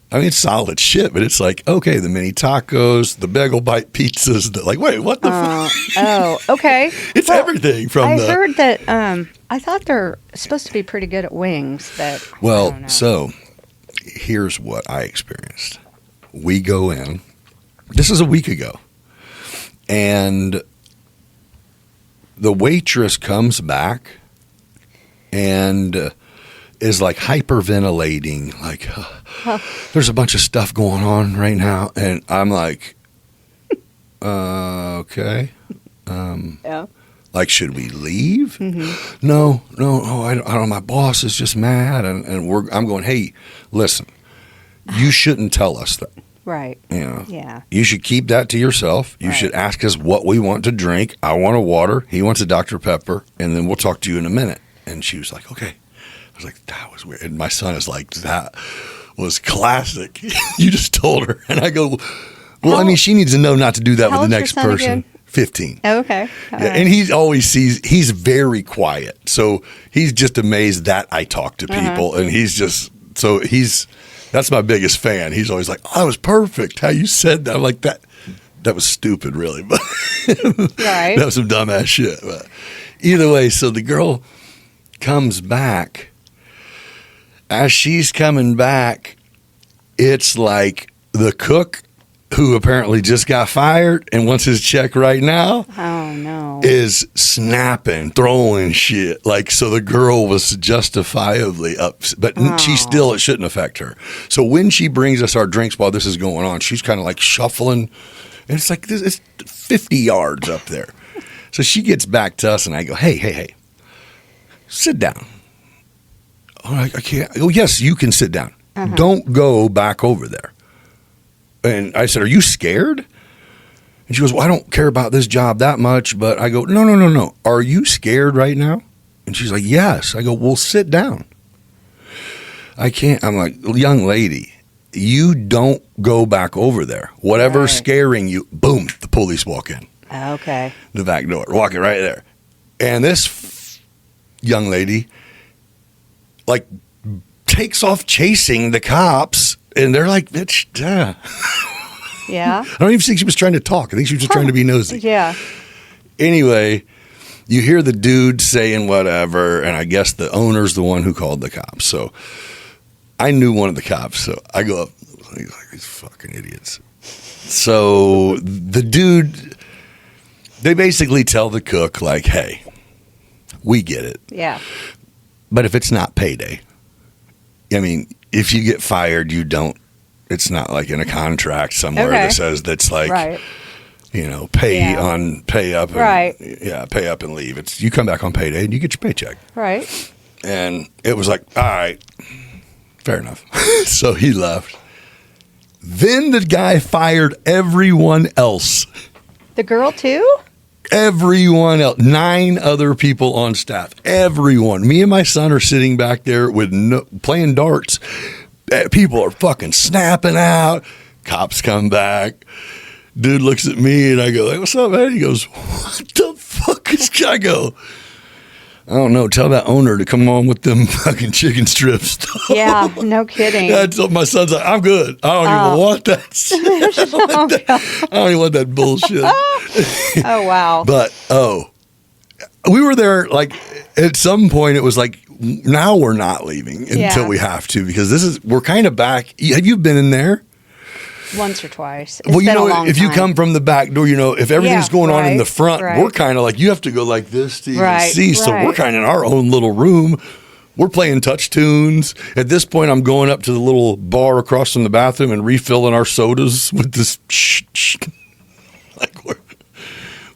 I mean, it's solid shit, but it's like, okay, the mini tacos, the bagel bite pizzas, wait, what the fuck? Oh, okay. It's Well, everything from I the. heard that. I thought they're supposed to be pretty good at wings, but I Well, don't know. so here's what I experienced. We go in. This is a week ago. And the waitress comes back and is like hyperventilating, like, there's a bunch of stuff going on right now. And I'm like, okay. Yeah. Like, should we leave? Mm-hmm. No, I don't. My boss is just mad, and I'm going. Hey, listen, you shouldn't tell us that. Right. Yeah. You should keep that to yourself. You Right. should ask us what we want to drink. I want a water. He wants a Dr. Pepper, and then we'll talk to you in a minute. And she was like, okay. I was like, that was weird. And my son is like, that was classic. You just told her, and I go, well, I mean, she needs to know not to do that How with the old's next your son person. again? 15. Oh, okay. All Yeah, right. and he's very quiet. So he's just amazed that I talk to people. And that's my biggest fan. He's always like, oh, that was perfect how you said that. I'm like, that was stupid, really. But Right. that was some dumbass shit. But either way, so the girl comes back. As she's coming back, it's like the cook who apparently just got fired and wants his check right now Oh no. is snapping, throwing shit. Like, so the girl was justifiably upset, but it shouldn't affect her. So when she brings us our drinks while this is going on, she's kind of like shuffling. And it's like, it's 50 yards up there. So she gets back to us and I go, hey, sit down. Oh, I can't. Oh, yes, you can sit down. Don't go back over there. And I said, are you scared? And she goes, well, I don't care about this job that much. But I go, no. Are you scared right now? And she's like, yes. I go, well, sit down. I can't. I'm like, young lady, you don't go back over there. Whatever's Right. scaring you, boom, the police walk in. Okay. The back door, walking right there. And this young lady, like, takes off chasing the cops. And they're like, bitch, duh. Yeah. I don't even think she was trying to talk. I think she was just trying to be nosy. Yeah. Anyway, you hear the dude saying whatever, and I guess the owner's the one who called the cops. So I knew one of the cops, so I go up. He's like, these fucking idiots. So the dude, they basically tell the cook, like, hey, we get it. Yeah. But if it's not payday, I mean, if you get fired, you don't, it's not like in a contract somewhere that says that's like, right. you know, pay up. And, right. Yeah, pay up and leave. It's you come back on payday and you get your paycheck. Right. And it was like, all right, fair enough. So he left. Then the guy fired everyone else. The girl too? Everyone else. 9 other people on staff. Everyone. Me and my son are sitting back there with playing darts. People are fucking snapping out. Cops come back. Dude looks at me and I go, hey, what's up, man? He goes, what the fuck is I go? I don't know. Tell that owner to come on with them fucking chicken strips. Yeah, no kidding. My son's like, I'm good. I don't even want that shit. I don't even want that bullshit. Oh, wow. But, we were there, like, at some point it was like, now we're not leaving until we have to, because we're kind of back. Have you been in there? Once or twice. Well, you know, if you come from the back door, you know, if everything's going on in the front, we're kind of like, you have to go like this to even see. So we're kind of in our own little room. We're playing touch tunes. At this point, I'm going up to the little bar across from the bathroom and refilling our sodas with this like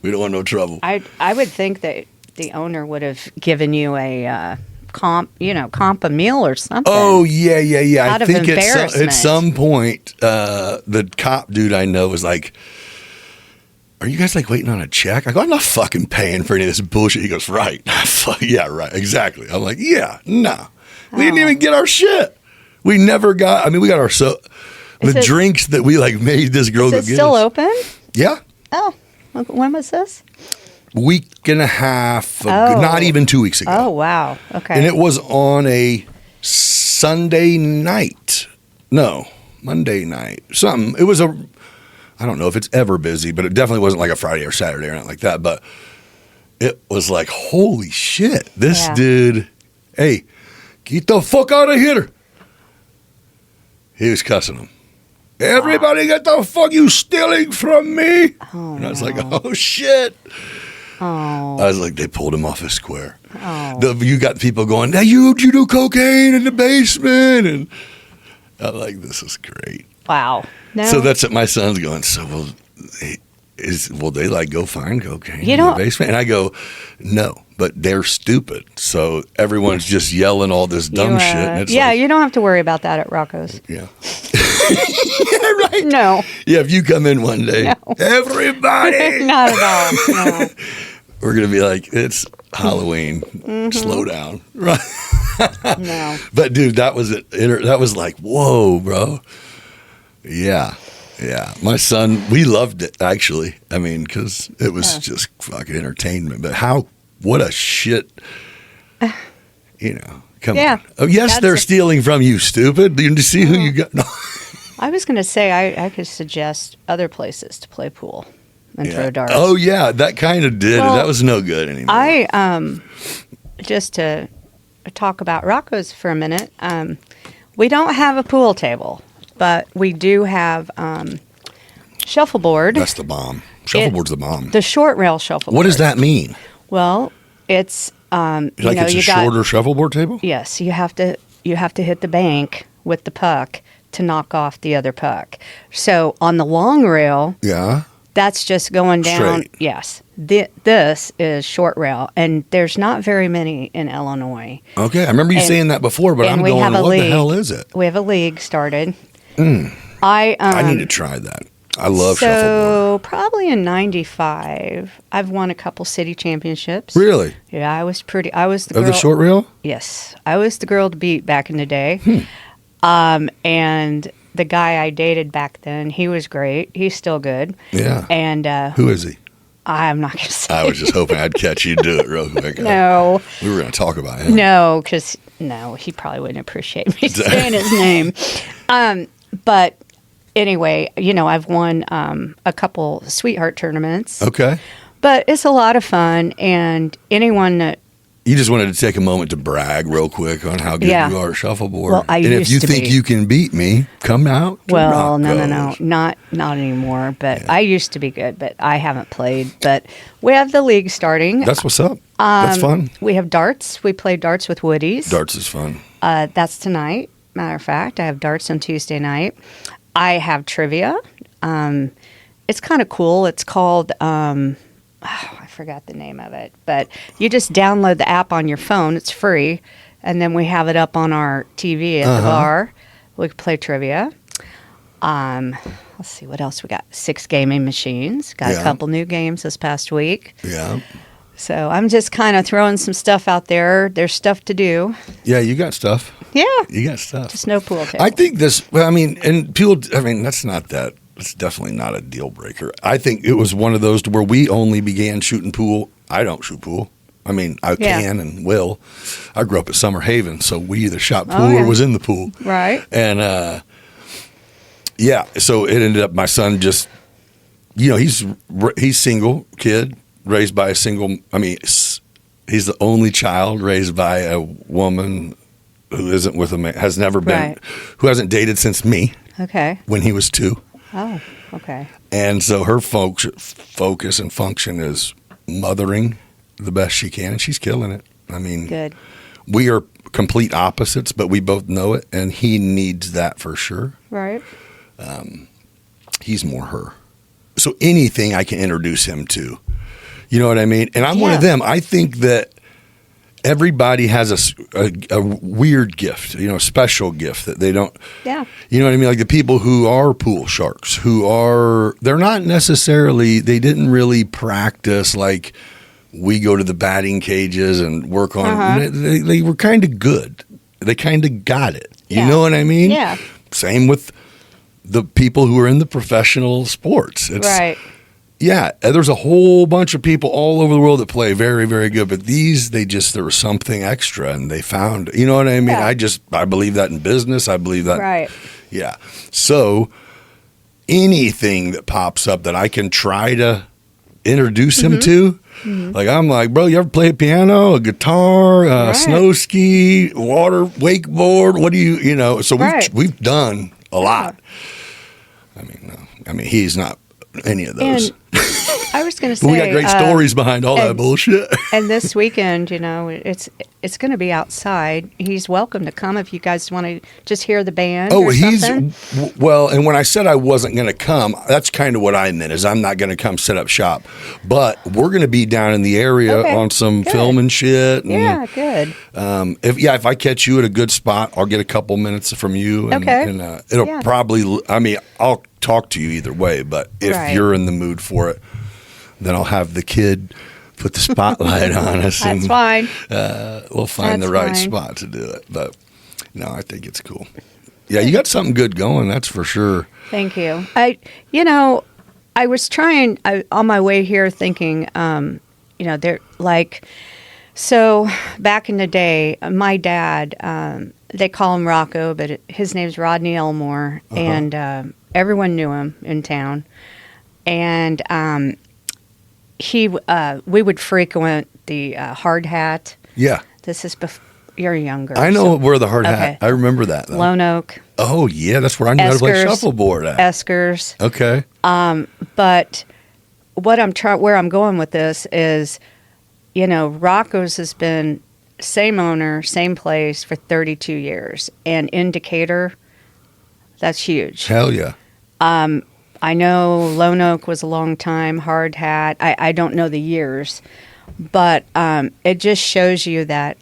we don't want no trouble. I would think that the owner would have given you a comp a meal or something. Oh, yeah. Out I of think embarrassment. at some point, the cop dude I know was like, are you guys like waiting on a check? I go, I'm not fucking paying for any of this bullshit. He goes, right. Yeah, right. Exactly. I'm like, yeah, no. We didn't even get our shit. We never got, I mean, we got our, the drinks that we like made this girl go get us. Is it still open? Yeah. Oh, when was this? Week and a half, not even 2 weeks ago. Oh, wow. Okay. And it was on a Sunday night. No, Monday night. Something. It was I don't know if it's ever busy, but it definitely wasn't like a Friday or Saturday or anything like that. But it was like, holy shit. This dude, hey, get the fuck out of here. He was cussing them. Everybody get the fuck, you stealing from me. Oh, and I was like, oh, shit. Oh. I was like, they pulled him off his square. Oh. You got people going, now you do cocaine in the basement. And I'm like, this is great. Wow. No. So that's what my son's going, so will they like go find cocaine in the basement? And I go, no, but they're stupid. So everyone's just yelling all this dumb shit. And it's you don't have to worry about that at Rocco's. Yeah. Yeah, right. No. Yeah, if you come in one day, everybody. Not at all. No. We're going to be like, it's Halloween. Slow down. Right. No. But, dude, that was it. That was like, whoa, bro. Yeah. Yeah. My son, we loved it, actually. I mean, because it was just fucking entertainment. But what a shit, come on. Oh, yes, they're stealing from you, stupid. Do you see who you got? No. I was going to say I could suggest other places to play pool and throw darts. Oh, yeah, that kind of did. Well, that was no good anymore. Just to talk about Rocco's for a minute, we don't have a pool table, but we do have shuffleboard. That's the bomb. Shuffleboard's the bomb. The short rail shuffleboard. What does that mean? Well, it's it's a shorter shuffleboard table? Yes, you have to hit the bank with the puck to knock off the other puck. So on the long rail, that's just going down. Straight. Yes, this is short rail, and there's not very many in Illinois. Okay, I remember you saying that before, but I'm going, what the hell is it? We have a league started. I need to try that. I love shuffleboard. So probably in '95, I've won a couple city championships. Really? Yeah, I was the girl. Of the short rail? Yes, I was the girl to beat back in the day. And the guy I dated back then, he was great. He's still good. Yeah. And who is he? I'm not going to say. I was just hoping I'd catch you do it real quick. No. We were going to talk about him. No, because he probably wouldn't appreciate me saying his name. But anyway, I've won a couple sweetheart tournaments. Okay. But it's a lot of fun, and anyone that You just wanted to take a moment to brag real quick on how good Yeah. you are at shuffleboard. Well, I and if used you to think be. you can beat me, come out. To well, no, Rocco's. not anymore. But I used to be good, but I haven't played. But we have the league starting. That's what's up. That's fun. We have darts. We play darts with Woodies. Darts is fun. That's tonight. Matter of fact, I have darts on Tuesday night. I have trivia. It's kind of cool. It's called, I forgot the name of it, but you just download the app on your phone. It's free. And then we have it up on our TV at the bar. We can play trivia. Let's see what else we got. 6 gaming machines. Got a couple new games this past week. Yeah. So I'm just kind of throwing some stuff out there. There's stuff to do. Yeah, you got stuff. Yeah. You got stuff. Just no pool table. I think this, well, I mean, and people, I mean, that's not that, it's definitely not a deal breaker. I think it was one of those where we only began shooting pool. I don't shoot pool. I mean, I can and will. I grew up at Summer Haven, so we either shot pool or was in the pool. Right. And, yeah, so it ended up my son just, you know, he's single kid, raised by a single, I mean, he's the only child raised by a woman who isn't with a man, has never been, who hasn't dated since me. Okay. When he was 2. Oh, okay. And so her focus and function is mothering the best she can, and she's killing it. I mean, Good. we are complete opposites, but we both know it, and he needs that for sure. Right. He's more her. So anything I can introduce him to, you know what I mean? And I'm one of them. I think that everybody has a weird gift, you know, a special gift that they don't. Yeah. You know what I mean? Like the people who are pool sharks, they're not necessarily, they didn't really practice like we go to the batting cages and work on. They were kind of good. They kind of got it. You know what I mean? Yeah. Same with the people who are in the professional sports. Right. Yeah, there's a whole bunch of people all over the world that play very, very good, but there was something extra and they found, you know what I mean? Yeah. I believe that in business. I believe that. Right. Yeah. So anything that pops up that I can try to introduce him to, like I'm like, bro, you ever play piano, a guitar, snow ski, water, wakeboard? What do you know? So we've done a lot. I mean, he's not any of those. And I was going to say, But we got great stories behind all that bullshit. And this weekend, you know, it's going to be outside. He's welcome to come if you guys want to just hear the band. Oh, or something. well, and when I said I wasn't going to come, that's kind of what I meant is I'm not going to come set up shop. But we're going to be down in the area on some film and shit. And, yeah, good. If I catch you at a good spot, I'll get a couple minutes from you. And, and it'll probably, I mean, I'll talk to you either way. But if you're in the mood for it, then I'll have the kid put the spotlight on us. That's fine. We'll find the right spot to do it. But no, I think it's cool. Yeah, you got something good going, that's for sure. Thank you. I was trying on my way here thinking, they're like, so back in the day, my dad, they call him Rocco, but his name's Rodney Elmore, and everyone knew him in town. And we would frequent the Hard Hat. Yeah. This is before you're younger. I know where the Hard Hat. I remember that. Though. Lone Oak. Oh yeah, that's where I knew how to play shuffleboard at. Eskers. Okay. But where I'm going with this is, Rocco's has been same owner, same place for 32 years, and in Decatur, that's huge. Hell yeah. I know Lone Oak was a long time, Hard Hat. I don't know the years, but it just shows you that,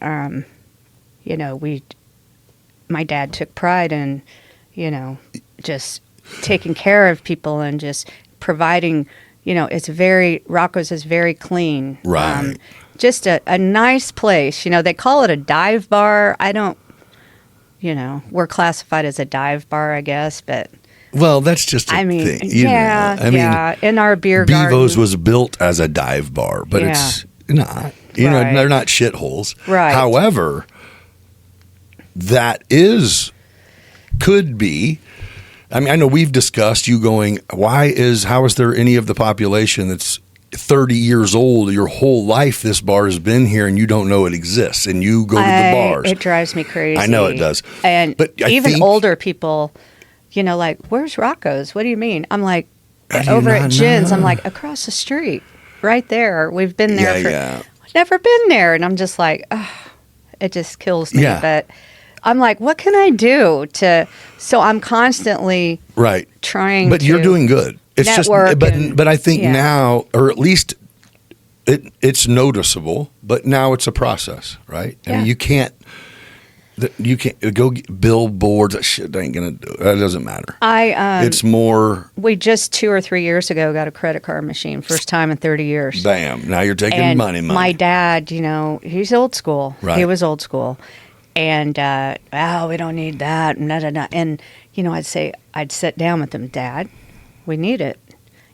my dad took pride in, just taking care of people and just providing, Rocco's is very clean. Right. Just a nice place. They call it a dive bar. I don't, we're classified as a dive bar, I guess, but... Well, that's just a thing. Yeah. In our beer garden. Bevo's was built as a dive bar, but it's not. They're not shitholes. Right. However, could be. I mean, I know we've discussed you going, how is there any of the population that's 30 years old, your whole life this bar has been here and you don't know it exists and you go to the bars. It drives me crazy. I know it does. But I even think, older people, you know, like, where's Rocco's? What do you mean? I'm like, I do over not at Jen's, know. I'm like, across the street, right there. We've been there Yeah, never been there. And I'm just like, oh, it just kills me. Yeah. But I'm like, what can I do so I'm constantly right. trying But to you're doing good. It's just, network and- but I think yeah. now, or at least it's noticeable, but now it's a process, right? I mean, Yeah. you can't go get billboards. That shit ain't gonna do it. That doesn't matter. It's more We just 2 or 3 years ago got a credit card machine, first time in 30 years. bam. Now you're taking And money. my dad, you know, he's old school. Right. He was old school. And, we don't need that. And, you know, I'd sit down with him, Dad, we need it.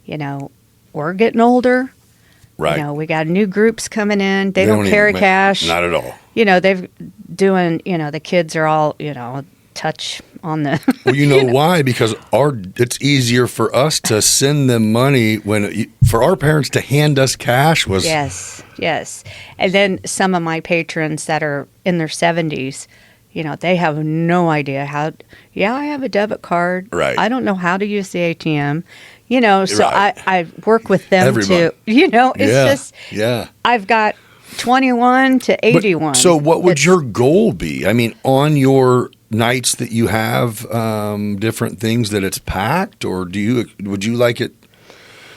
You know, we're getting older. Right. You know, we got new groups coming in. They don't even carry make- cash. Not at all. You know, they've doing, you know, the kids are all, you know, touch on the. Well, you know why? Because it's easier for us to send them money for our parents to hand us cash was Yes. And then some of my patrons that are in their 70s, you know, they have no idea how. Yeah, I have a debit card. Right. I don't know how to use the ATM. You know, so Right. I work with them Everybody. to, you know, it's just, yeah. I've got 21 to 81. So what would It's- your goal be? I mean, on your nights that you have different things that it's packed, or would you like it?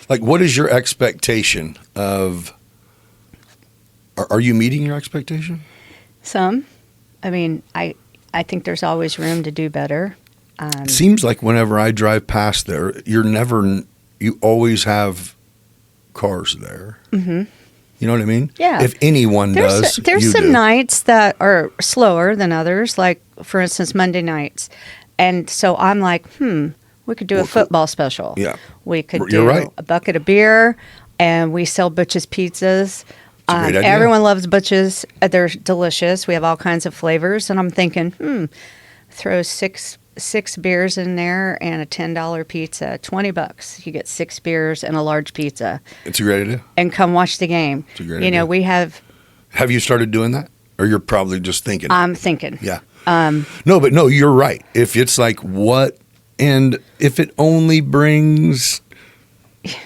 Like, what is your expectation of? Are you meeting your expectation? Some. I mean, I think there's always room to do better. It seems like whenever I drive past there, you always have cars there. Mm-hmm. You know what I mean? Yeah. If anyone does, There's you some do. nights that are slower than others, like, for instance, Monday nights. And so I'm like, we could do a football special. Yeah. We could You're do right. a bucket of beer, and we sell Butch's pizzas. a great idea. Everyone loves Butch's. They're delicious. We have all kinds of flavors. And I'm thinking, throw six beers in there and a $10 pizza, $20. You get 6 beers and a large pizza. It's a great idea. And come watch the game. It's a great You know, idea. we have. Have you started doing that, or you're probably just thinking? I'm thinking. Yeah. No, you're right. If it's like what, and if it only brings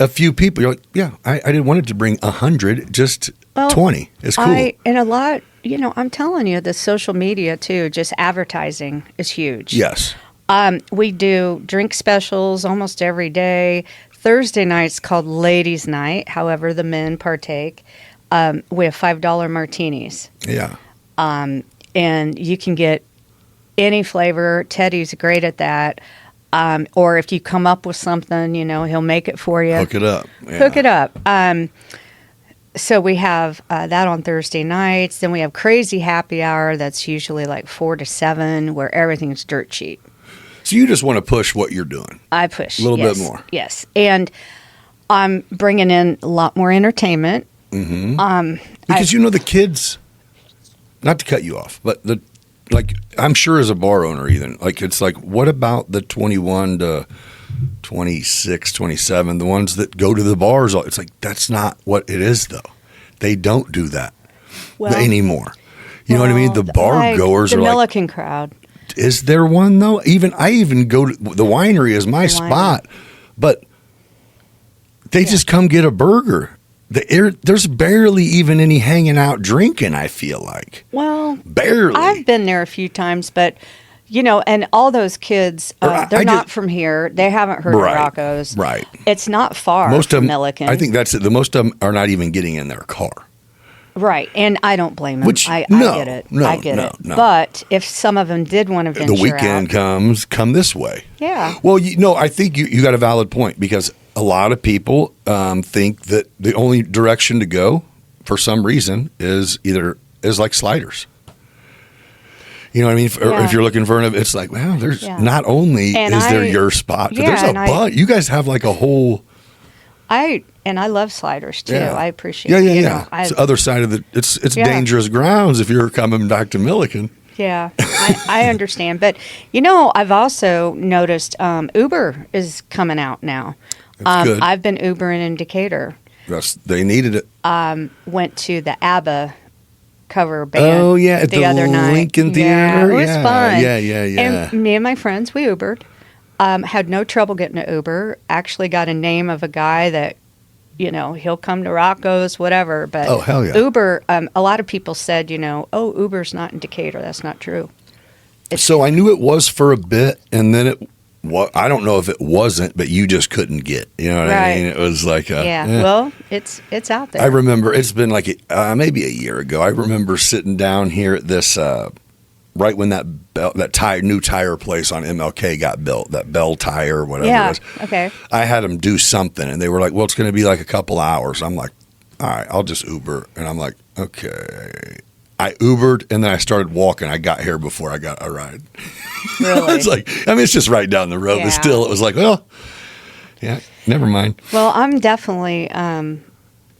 a few people, you're like, yeah, I didn't want it to bring 100, just 20. It's cool. And a lot, you know, I'm telling you, the social media too, just advertising is huge. Yes. We do drink specials almost every day. Thursday night's called Ladies' Night. However, the men partake. We have $5 martinis. Yeah. And you can get any flavor. Teddy's great at that. Or if you come up with something, you know, he'll make it for you. Hook it up. Yeah. Hook it up. So we have that on Thursday nights. Then we have Crazy Happy Hour. That's usually like 4 to 7, where everything's dirt cheap. So you just want to push what you're doing. I push A little yes, bit more. Yes, and I'm bringing in a lot more entertainment. Because you know the kids, not to cut you off, but I'm sure as a bar owner even, like it's like, what about the 21 to 26, 27, the ones that go to the bars? It's like, that's not what it is though. They don't do that anymore. You know what I mean? The bar goers the are like, Milliken crowd. is there one though? I even go to the winery is my spot, but they just come get a burger. There's barely even any hanging out drinking, I feel like. Well, Barely. I've been there a few times, but you know, and all those kids, they're not from here. They haven't heard of Rocco's. Right. It's not far Most from of them, Milliken. I think that's it. Most of them are not even getting in their car. Right, and I don't blame them. I get it. I get it. No. But if some of them did want to venture The weekend out, come this way. yeah. Well, I think you got a valid point, because a lot of people think that the only direction to go for some reason is like sliders. You know what I mean? Or if you're looking for it's like, well, there's not only is there your spot, but there's a bunch. You guys have like a whole. I love sliders too. Yeah. I appreciate. Yeah. It's the other side of the. It's dangerous grounds if you're coming back to Milliken. Yeah, I understand. But, I've also noticed Uber is coming out now. That's good. I've been Ubering in Decatur. They needed it. Went to the ABBA cover band. Oh yeah, at the other night. Lincoln Yeah, Theater. it was fun. Yeah. And me and my friends, we Ubered. Had no trouble getting an Uber. Actually got a name of a guy that, he'll come to Rocco's, whatever. But Oh, hell yeah. Uber, a lot of people said, oh, Uber's not in Decatur. That's not true. So I knew it was for a bit, and then I don't know if it wasn't, but you just couldn't get. You know what I mean? It was like Well, it's out there. I remember it's been like maybe a year ago. I remember sitting down here at this right when that new tire place on MLK got built, that Bell Tire or whatever it was. Okay. I had them do something, and they were like, "Well, it's going to be like a couple hours." I'm like, "All right, I'll just Uber," and I'm like, "Okay." I Ubered, and then I started walking. I got here before I got a ride. Really? It's like, it's just right down the road, but still, it was like, well, yeah, never mind. Well, I'm definitely, I'm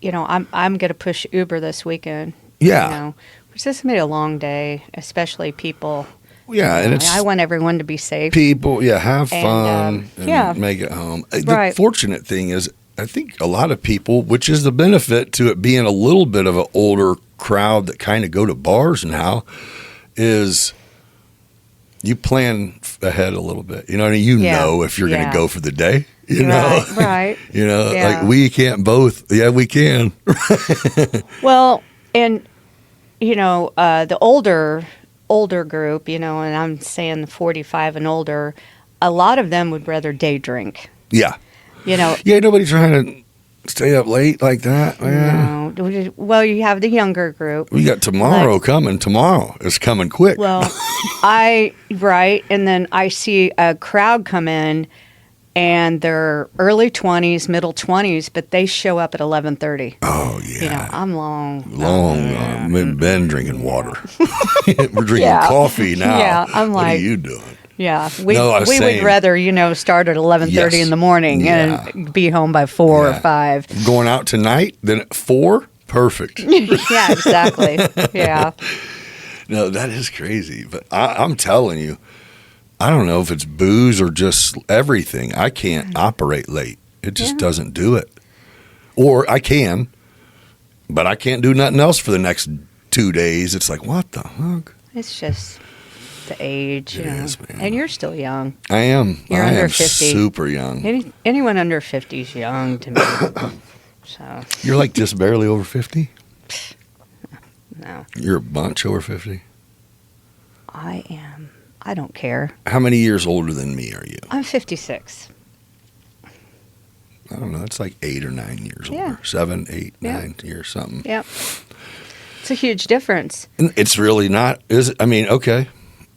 going to push Uber this weekend. Yeah. Which this made a long day, especially people. Yeah, and it's I want everyone to be safe. people. Yeah, have fun. And make it home. Right. The fortunate thing is, I think a lot of people, which is the benefit to it being a little bit of an older crowd that kind of go to bars now, is you plan ahead a little bit. You know what I mean? You know if you're going to go for the day. You know, right? Like we can't both. Yeah, we can. Well, and the older group, and I'm saying the 45 and older, a lot of them would rather day drink. Yeah. Yeah, nobody's trying to stay up late like that, man. No. Well, you have the younger group. We got tomorrow coming. Tomorrow is coming quick. Well, and then I see a crowd come in, and they're early 20s, middle 20s, but they show up at 11:30. Oh yeah. I'm long. We've been drinking water. We're drinking coffee now. Yeah, I'm what like, are you doing? Yeah, we would rather start at 11:30 in the morning and be home by 4 or 5. Going out tonight, then at 4, perfect. Yeah, exactly. Yeah. No, that is crazy. But I'm telling you, I don't know if it's booze or just everything. I can't operate late. It just doesn't do it. Or I can, but I can't do nothing else for the next 2 days. It's like, what the fuck? It's just the age, It is, man. And you're still young. I am. You're I under am 50. Super young. Anyone under 50 is young to me. So You're like just barely over 50? no, You're a bunch over 50? I am. I don't care. How many years older than me are you? I'm 56. I don't know. It's like 8 or 9 years Yeah. older. 7, 8, Yeah. 9 years, something. Yep. It's a huge difference. And it's really not, is it? I mean, okay.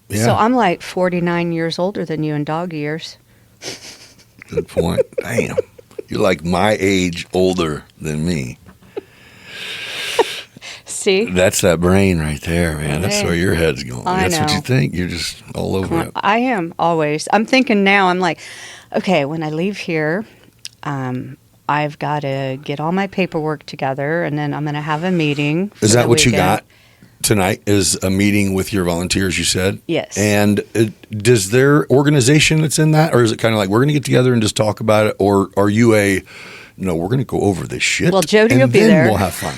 Yeah. So I'm like 49 years older than you in dog years. Good point. Damn. You're like my age older than me. See? That's that brain right there, man. That's Man. where your head's going. I That's what know. you think. You're just all over it. I am always. I'm thinking now, I'm like, okay, when I leave here, I've got to get all my paperwork together, and then I'm going to have a meeting. Is for that the what you weekend. got tonight? Is a meeting with your volunteers, you said? Yes. And does their organization that's in that, or is it kind of like we're going to get together and just talk about it, or are you no, we're going to go over this shit. Well, Jody and will be then there. We'll have fun.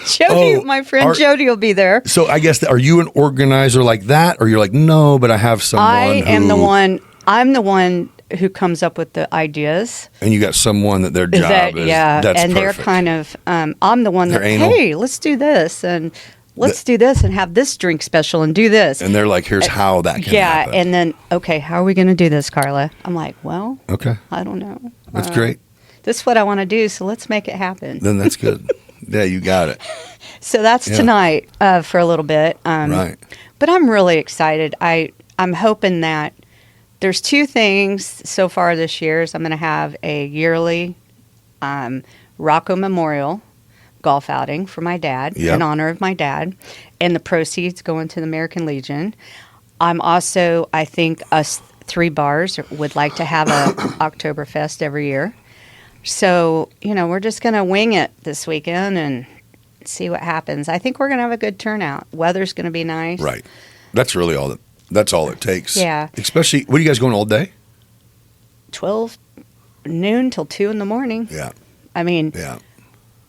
Jody, my friend Jody will be there. So I guess are you an organizer like that, or you're like, no, but I have someone. I'm the one who comes up with the ideas. And you got someone that their job is. That's and they're perfect. kind of. I'm the one They're that. anal. Hey, let's do this, and let's do this, and have this drink special, and do this. And they're like, here's how that can happen. and then okay, how are we going to do this, Carla? I'm like, well, Okay, I don't know. that's great. This is what I want to do, so let's make it happen. Then that's good. Yeah, you got it. So that's tonight for a little bit. Right. But I'm really excited. I'm hoping that there's 2 things so far this year. Is I'm going to have a yearly Rocco Memorial golf outing for my dad Yep. in honor of my dad, and the proceeds going to the American Legion. I'm also, I think us 3 bars would like to have a Oktoberfest every year. So, we're just going to wing it this weekend and see what happens. I think we're going to have a good turnout. Weather's going to be nice. Right. That's really all that's all it takes. Yeah. Especially, what are you guys going all day? 12 noon till 2 in the morning. Yeah. I mean, Yeah.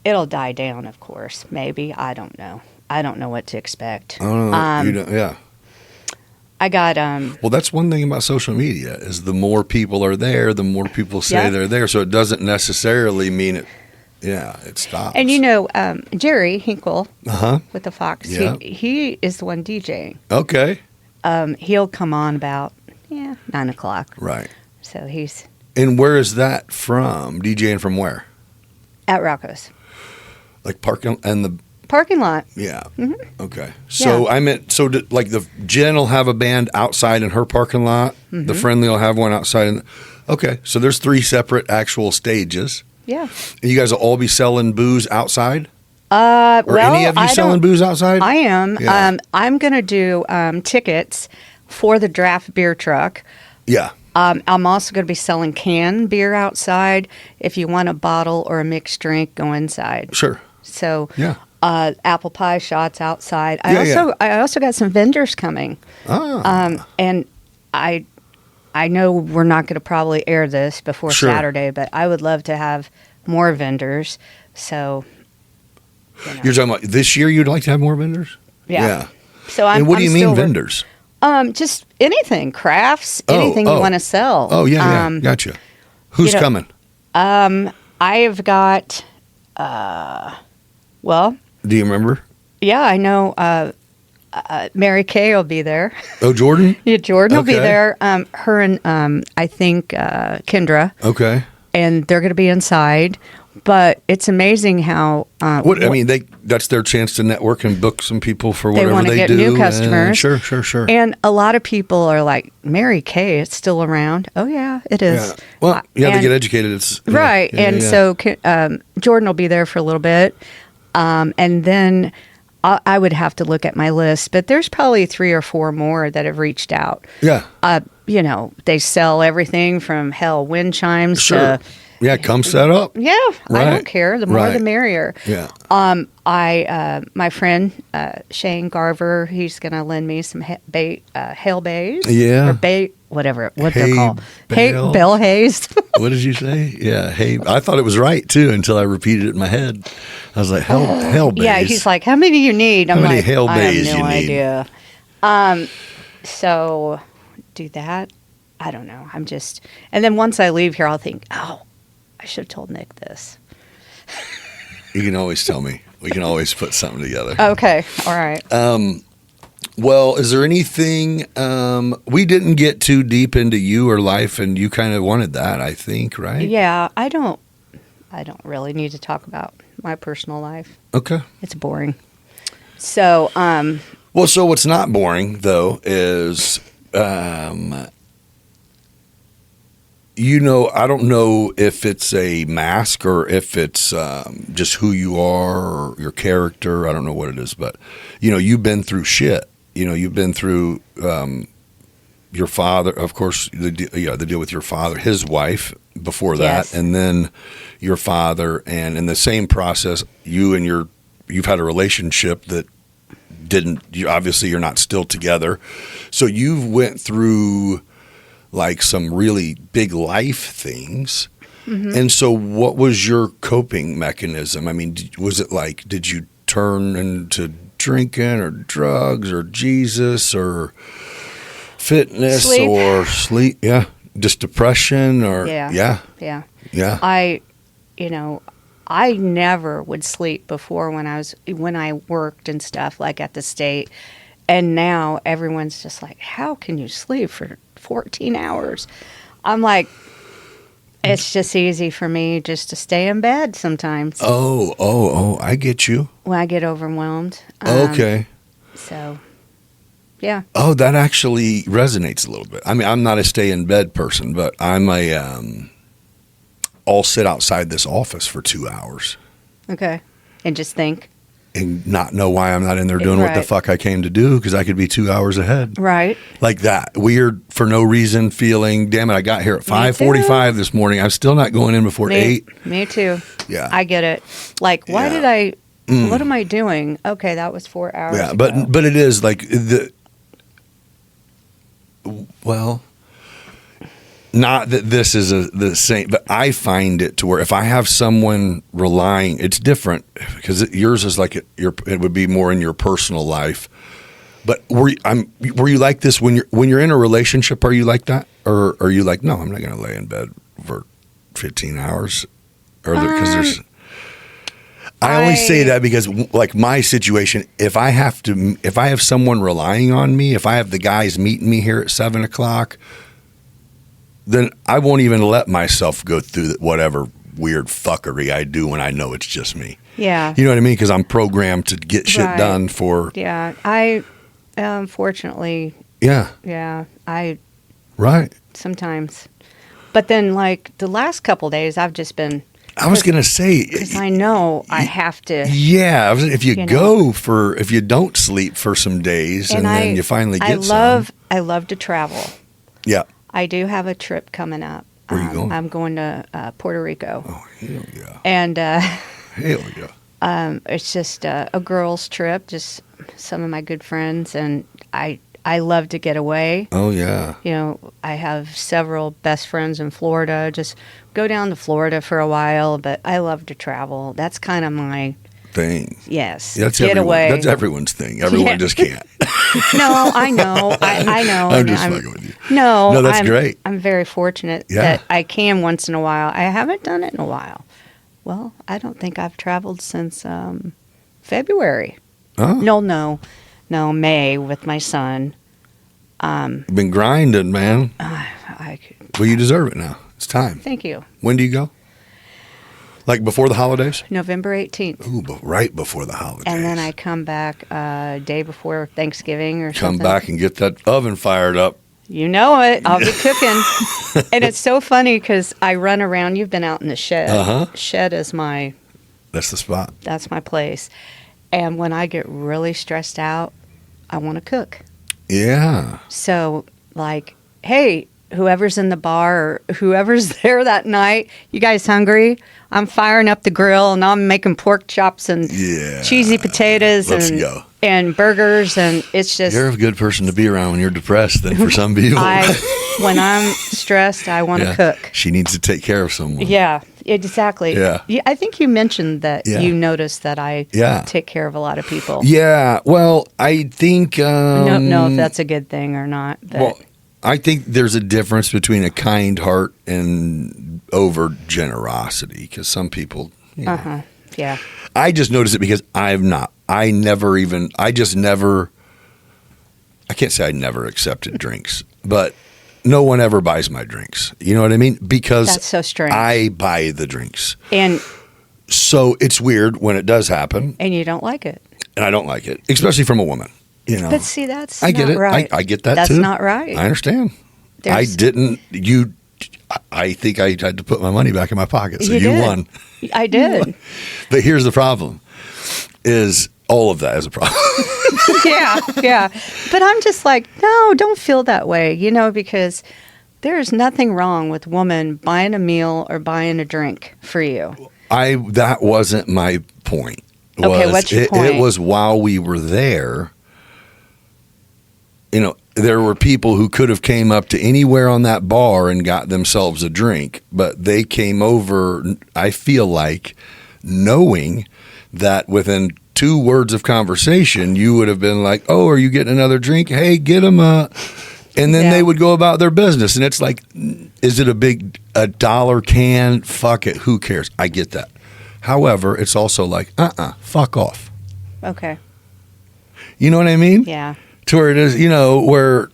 it'll die down, of course. Maybe. I don't know. I don't know what to expect. I don't know. You don't, yeah. I got Well, that's one thing about social media is the more people are there, the more people say they're there. So it doesn't necessarily mean it. Yeah, it stops. And you know, Jerry Hinkle with the Fox, Yeah. he is the one DJing. Okay. He'll come on about 9 o'clock. Right. So he's And where is that from? DJing from where? at Rocco's Like parking and the parking lot. yeah. Okay. So I meant like the Jen will have a band outside in her parking lot. The Friendly will have one outside. Okay. So there's 3 separate actual stages. Yeah. And you guys will all be selling booze outside? Well, Or any of you selling booze outside? I am. Yeah. I'm going to do tickets for the draft beer truck. Yeah. I'm also going to be selling canned beer outside. If you want a bottle or a mixed drink, go inside. Sure. So, Yeah. apple pie shots outside. Yeah, I also got some vendors coming. And I know we're not going to probably air this before Sure. Saturday, but I would love to have more vendors. So, You're talking about this year you'd like to have more vendors? yeah. So I'm. And what do you I'm mean still vendors? Just anything, crafts, anything you want to sell. Oh, yeah. Gotcha. Who's coming? I've got. Well, Do you remember? yeah, I know. Mary Kay will be there. Oh, Jordan? Yeah, Jordan will be Okay. there. Her and I think Kendra, Okay. and they're going to be inside. But it's amazing how That's their chance to network and book some people for They whatever wanna they get do. new customers. Sure. and a lot of people are like, Mary Kay, it's still around. Oh yeah, it is. Yeah. Well, they and- get educated. It's Right. So Jordan will be there for a little bit. And then I would have to look at my list, but there's probably 3 or 4 more that have reached out. Yeah. They sell everything from wind chimes Sure. to, Yeah, come set up. I Right. don't care. The more Right. the merrier. Yeah. My friend, Shane Garver, he's going to lend me some hail bays. Yeah. Or what they're Hay called. bale. Bell haze. What did you say? Yeah. Hey, I thought it was right too until I repeated it in my head. I was like, hell bays. Yeah, he's like, how many do you need? I'm How many like, hail I bays have no you need? idea. So do that. I don't know. And then once I leave here, I'll think, oh, I should have told Nick this. You can always tell me. We can always put something together. Okay. All right. Well, is there anything we didn't get too deep into you or life, and you kind of wanted that, I think, right? Yeah, I don't really need to talk about my personal life. Okay. It's boring. So, Well, so what's not boring though is, I don't know if it's a mask or if it's just who you are or your character. I don't know what it is, but you've been through shit. You've been through your father, of course, the deal with your father, his wife before that, Yes. and then your father, and in the same process, you've had a relationship that obviously you're not still together, so you've went through like some really big life things. Mm-hmm. And so what was your coping mechanism? I mean, was it like, did you turn into drinking or drugs or Jesus or fitness Sleep. or sleep? Yeah. Just depression or Yeah. I never would sleep before when I worked and stuff like at the state. And now everyone's just like, how can you sleep for 14 hours? I'm like, it's just easy for me just to stay in bed sometimes Oh, I get you. when I get overwhelmed. Okay. So, yeah. Oh, that actually resonates a little bit. I mean, I'm not a stay in bed person, but I'm I'll sit outside this office for 2 hours Okay. And just think. and not know why I'm not in there doing what the Right. fuck I came to do, because I could be 2 hours ahead. Right. Like that weird for no reason feeling, damn it, I got here at 5:45 this morning. I'm still not going in before 8. Me too. Yeah. I get it. Like, why Yeah. what am I doing? Okay, that was 4 hours Yeah, ago. but it is like not that this is the same, but I find it to where if I have someone relying, it's different because yours is like it would be more in your personal life. But were you like this when you're in a relationship? Are you like that, or are you like, no, I'm not going to lay in bed for 15 hours, or because there's. I always say that because, like my situation, if I have someone relying on me, if I have the guys meeting me here at 7:00, then I won't even let myself go through whatever weird fuckery I do when I know it's just me. Yeah. You know what I mean? Because I'm programmed to get shit Right. done for. Yeah. I, unfortunately. Yeah. Yeah. I Right. sometimes. But then, like, the last couple days, I've just been. I was going to say. Because I know I have to. Yeah. If you know. if you don't sleep for some days and then you finally get I love to travel. Yeah. I do have a trip coming up. Where are you going? I'm going to Puerto Rico. Oh, hell yeah. And Hell yeah. it's just a girls' trip, just some of my good friends. And I love to get away. Oh, yeah. You know, I have several best friends in Florida. Just go down to Florida for a while. But I love to travel. That's kind of my thing. yes. That's get away. That's everyone's thing. Everyone Yeah. just can't. No, I know. I know. I'm and just fucking with you. No, No, that's great. I'm very fortunate Yeah. that I can once in a while. I haven't done it in a while. Well, I don't think I've traveled since February. Oh. No, May with my son. You've been grinding, man. Well, you deserve it now. It's time. Thank you. When do you go? Like before the holidays? November 18th. Ooh, but right before the holidays. And then I come back day before Thanksgiving or come something. back and get that oven fired up. You know it. I'll be cooking. And it's so funny because I run around. You've been out in the shed. Uh-huh. Shed is That's the spot. that's my place. And when I get really stressed out, I want to cook. Yeah. So, like, hey, whoever's in the bar or whoever's there that night, you guys hungry? I'm firing up the grill and I'm making pork chops and Yeah. cheesy potatoes Let's go. and burgers. And it's just, You're a good person to be around when you're depressed than for some people. when I'm stressed, I want to Yeah. cook. She needs to take care of someone. Yeah, exactly. Yeah. I think you mentioned that Yeah. you noticed that I Yeah. take care of a lot of people. Yeah. Well, I think. Don't know if that's a good thing or not. But Well, I think there's a difference between a kind heart and over generosity because some people. You know, yeah. I just noticed it because I can't say I never accepted drinks, but no one ever buys my drinks. You know what I mean? Because That's so strange. I buy the drinks. And So it's weird when it does happen, you don't like it. and I don't like it, especially from a woman. You know, But see, that's I get not it. right. I get that that's too. That's not right. I understand. There's- I think I had to put my money back in my pocket, so you did. won. I did. But here's the problem: is all of that is a problem. yeah. But I'm just like, no, don't feel that way, because there's nothing wrong with woman buying a meal or buying a drink for you. That wasn't my point. Okay, what's your point? It was while we were there. There were people who could have came up to anywhere on that bar and got themselves a drink, but they came over, I feel like, knowing that within 2 words of conversation, you would have been like, oh, are you getting another drink? Hey, get them a... And then they would go about their business. And it's like, is it a $1 can? Fuck it. Who cares? I get that. However, it's also like, fuck off. Okay. You know what I mean? Yeah. To where it is, where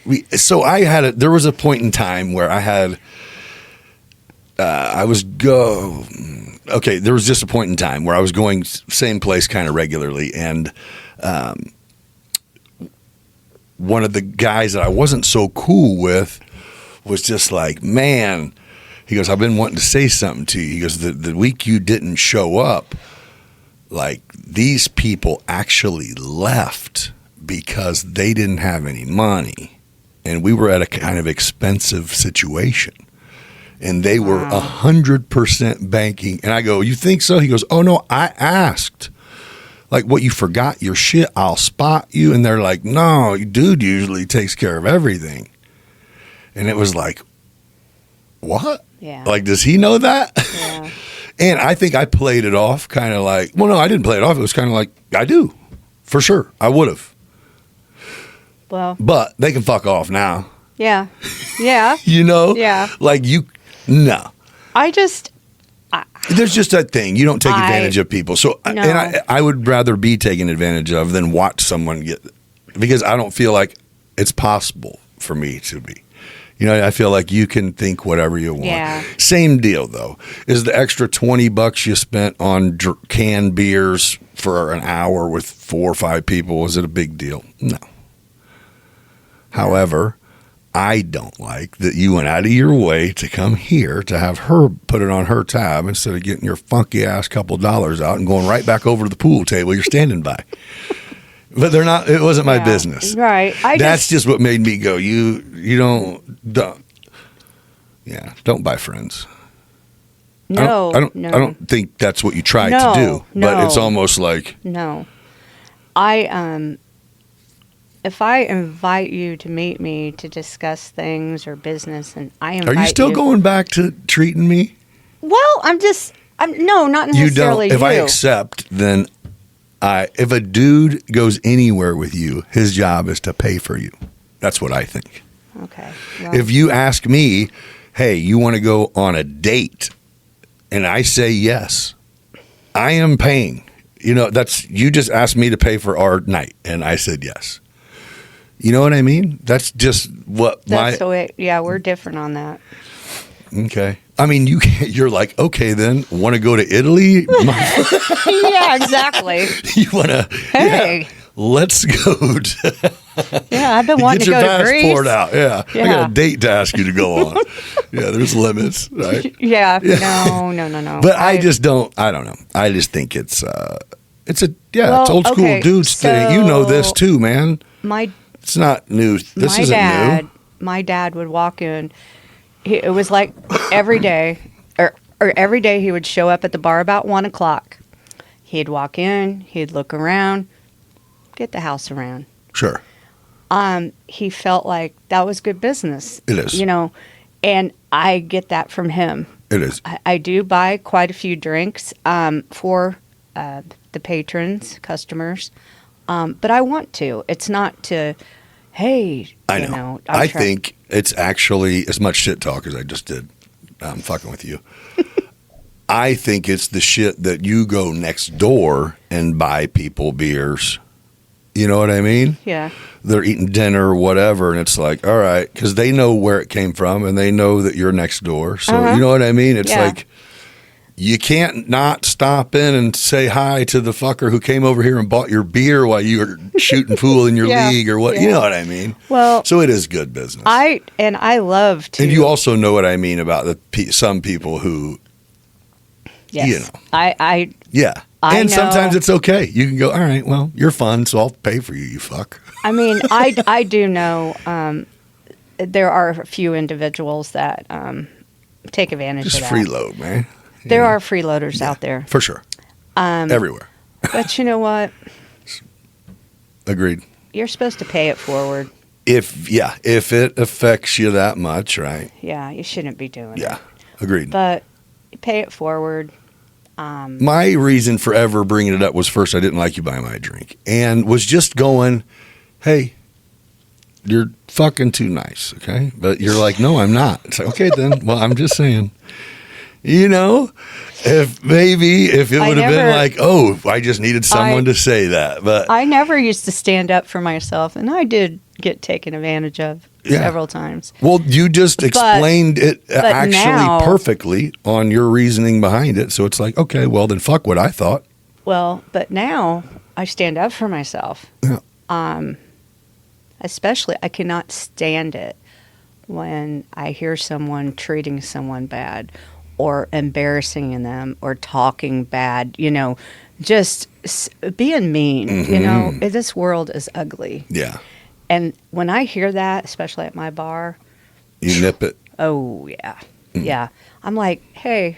there was a point in time where there was just a point in time where I was going same place kind of regularly. And, one of the guys that I wasn't so cool with was just like, man, he goes, I've been wanting to say something to you. He goes, the week you didn't show up, like these people actually left because they didn't have any money. And we were at a kind of expensive situation. And they were 100% banking. And I go, you think so? He goes, oh no, I asked. Like, what, you forgot your shit? I'll spot you. And they're like, no, dude usually takes care of everything. And it was like, what? Yeah. Like, does he know that? Yeah. And I think I played it off kind of like, well, no, I didn't play it off. It was kind of like, I do. For sure. I would have. Well. But they can fuck off now. Yeah. Yeah. You know? Yeah. Like no. There's just that thing. You don't take advantage of people. So, No. and I would rather be taken advantage of than watch someone get, because I don't feel like it's possible for me to be. You know, I feel like you can think whatever you want. Yeah. Same deal, though. Is the extra $20 you spent on canned beers for an hour with 4 or 5 people, was it a big deal? No. However, I don't like that you went out of your way to come here to have her put it on her tab instead of getting your funky ass couple dollars out and going right back over to the pool table you're standing by. But they're not. It wasn't my business, right? That's just what made me go. You don't. Yeah, don't buy friends. No, I don't think that's what you try to do. But it's almost like no. If I invite you to meet me to discuss things or business, and I invite you. Are you still going back to treating me? Well, I'm no, not necessarily. You don't. If I accept, then if a dude goes anywhere with you, his job is to pay for you. That's what I think. Okay. Well, if you ask me, hey, you want to go on a date, and I say yes, I am paying. You know, you just asked me to pay for our night, and I said yes. You know what I mean? That's just what that's the way. Yeah, we're different on that. Okay. I mean, you're like, okay, then want to go to Italy? Yeah, exactly. You want to? Hey, yeah, let's go. Yeah, I've been wanting to go to Greece. Get your passport out. Yeah. I got a date to ask you to go on. Yeah, there's limits, right? Yeah. No. But I just don't. I don't know. I just think it's it's old school dudes thing. You know this too, man. It's not new. This isn't new. My dad would walk in. It was like every day, or every day he would show up at the bar about 1:00. He'd walk in, he'd look around, get the house around. Sure. He felt like that was good business. It is. You know, and I get that from him. It is. I do buy quite a few drinks for the patrons, customers, but I want to. It's not to, hey, I know. I think it's actually as much shit talk as I just did. I'm fucking with you. I think it's the shit that you go next door and buy people beers. You know what I mean? Yeah. They're eating dinner or whatever, and it's like, all right, because they know where it came from, and they know that you're next door. So you know what I mean? It's like, you can't not stop in and say hi to the fucker who came over here and bought your beer while you were shooting pool in your league or what. Yeah. You know what I mean? Well, so it is good business. I love to. And you also know what I mean about some people who, you know. Yeah. And sometimes it's okay. You can go, all right, well, you're fun, so I'll pay for you, you fuck. I mean, I do know there are a few individuals that take advantage of that. Just freeload, man. There are freeloaders out there. For sure. Everywhere. But you know what? Agreed. You're supposed to pay it forward. If it affects you that much, right? Yeah, you shouldn't be doing it. Yeah, agreed. But you pay it forward. My reason for ever bringing it up was, first, I didn't like you buying my drink. And was just going, hey, you're fucking too nice, okay? But you're like, no, I'm not. It's like, okay, then. Well, I'm just saying. You know, if it would have been like, oh, I just needed someone to say that. But I never used to stand up for myself, and I did get taken advantage of several times. Well, you just explained it actually perfectly on your reasoning behind it. So it's like, okay, well, then fuck what I thought. Well, but now I stand up for myself. Yeah. Especially, I cannot stand it when I hear someone treating someone bad, or embarrassing them, or talking bad, you know, just being mean. Mm-hmm. You know, this world is ugly. Yeah. And when I hear that, especially at my bar, you nip it. Oh, yeah. Yeah. I'm like, hey,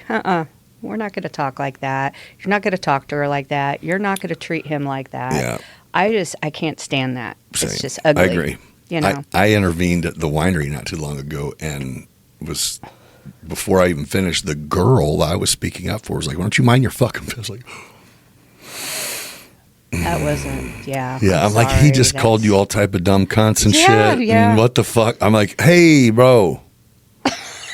we're not going to talk like that. You're not going to talk to her like that. You're not going to treat him like that. Yeah. I can't stand that. Same. It's just ugly. I agree. You know? I intervened at the winery not too long ago and was before I even finished, the girl I was speaking up for was like, "Why don't you mind your fucking business?" Like, that wasn't. Yeah. yeah, I'm like, he just called you all type of dumb cunts and shit. Yeah. And what the fuck? I'm like, hey, bro.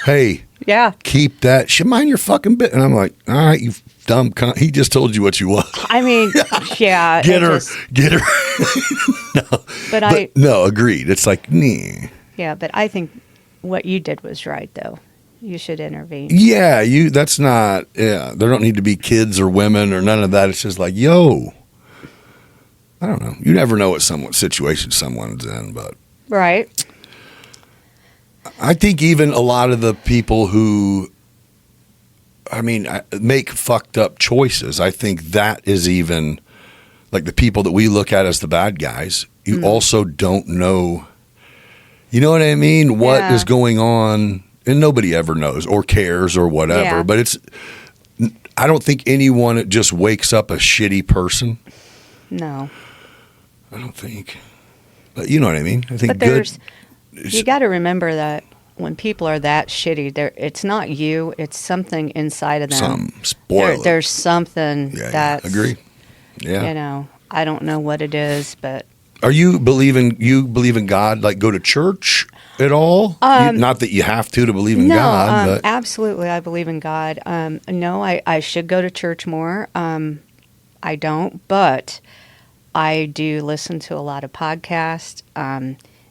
Hey. Yeah. Keep that shit. Mind your fucking bit. And I'm like, all right, you dumb cunt. He just told you what you was. I mean, yeah. Get her. No. No, agreed. It's like, nah. Yeah, but I think what you did was right, though. You should intervene. Yeah, that's not, yeah. There don't need to be kids or women or none of that. It's just like, yo. I don't know. You never know what situation someone's in, but. Right. I think even a lot of the people who, make fucked up choices, I think that is even, like the people that we look at as the bad guys, you also don't know, you know what I mean? What is going on, and nobody ever knows or cares or whatever, but I don't think anyone just wakes up a shitty person. No. I don't think. But you know what I mean? I think you got to remember that when people are that shitty, it's not you, it's something inside of them. There's something that's... Agree. Yeah. You know, I don't know what it is, but... You believe in God, like go to church at all? Not that you have to believe in God. But. Absolutely, I believe in God. No, I should go to church more. I don't, but... I do listen to a lot of podcasts.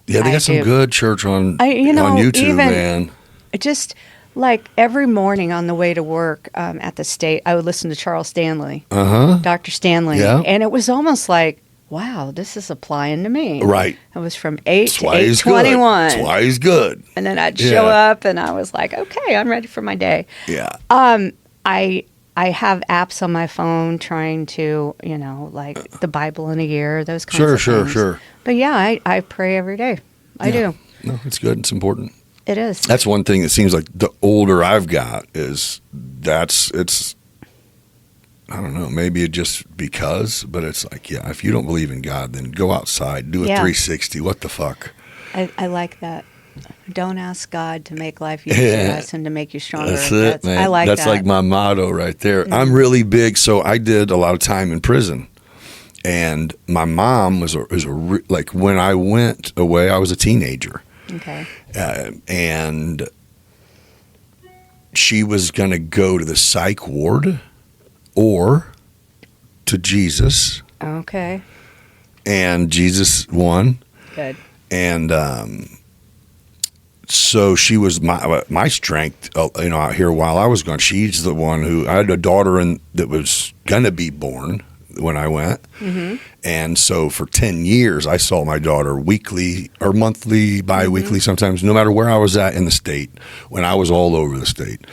They got some good church on YouTube, man. Just like every morning on the way to work at the state, I would listen to Charles Stanley, Dr. Stanley. Yeah. And it was almost like, wow, this is applying to me. Right. It was from 8 to 8:21. That's why he's good. And then I'd show up and I was like, okay, I'm ready for my day. Yeah. I have apps on my phone trying to, like the Bible in a year, those kinds of things. Sure. But yeah, I pray every day. I do. No, it's good. It's important. It is. That's one thing that seems like the older I've got I don't know, maybe it just because, but it's like, if you don't believe in God, then go outside, do a 360. What the fuck? I like that. Don't ask God to make life easier and to make you stronger. That's it, man. I like That's that. like my motto right there. I'm really big, so I did a lot of time in prison. And my mom was like when I went away, I was a teenager. Okay. And she was going to go to the psych ward or to Jesus. Okay. And Jesus won. Good. And so she was my strength, out here while I was gone. She's the one who, I had a daughter that was going to be born when I went. Mm-hmm. And so for 10 years, I saw my daughter weekly or monthly, bi-weekly sometimes, no matter where I was at in the state, when I was all over the state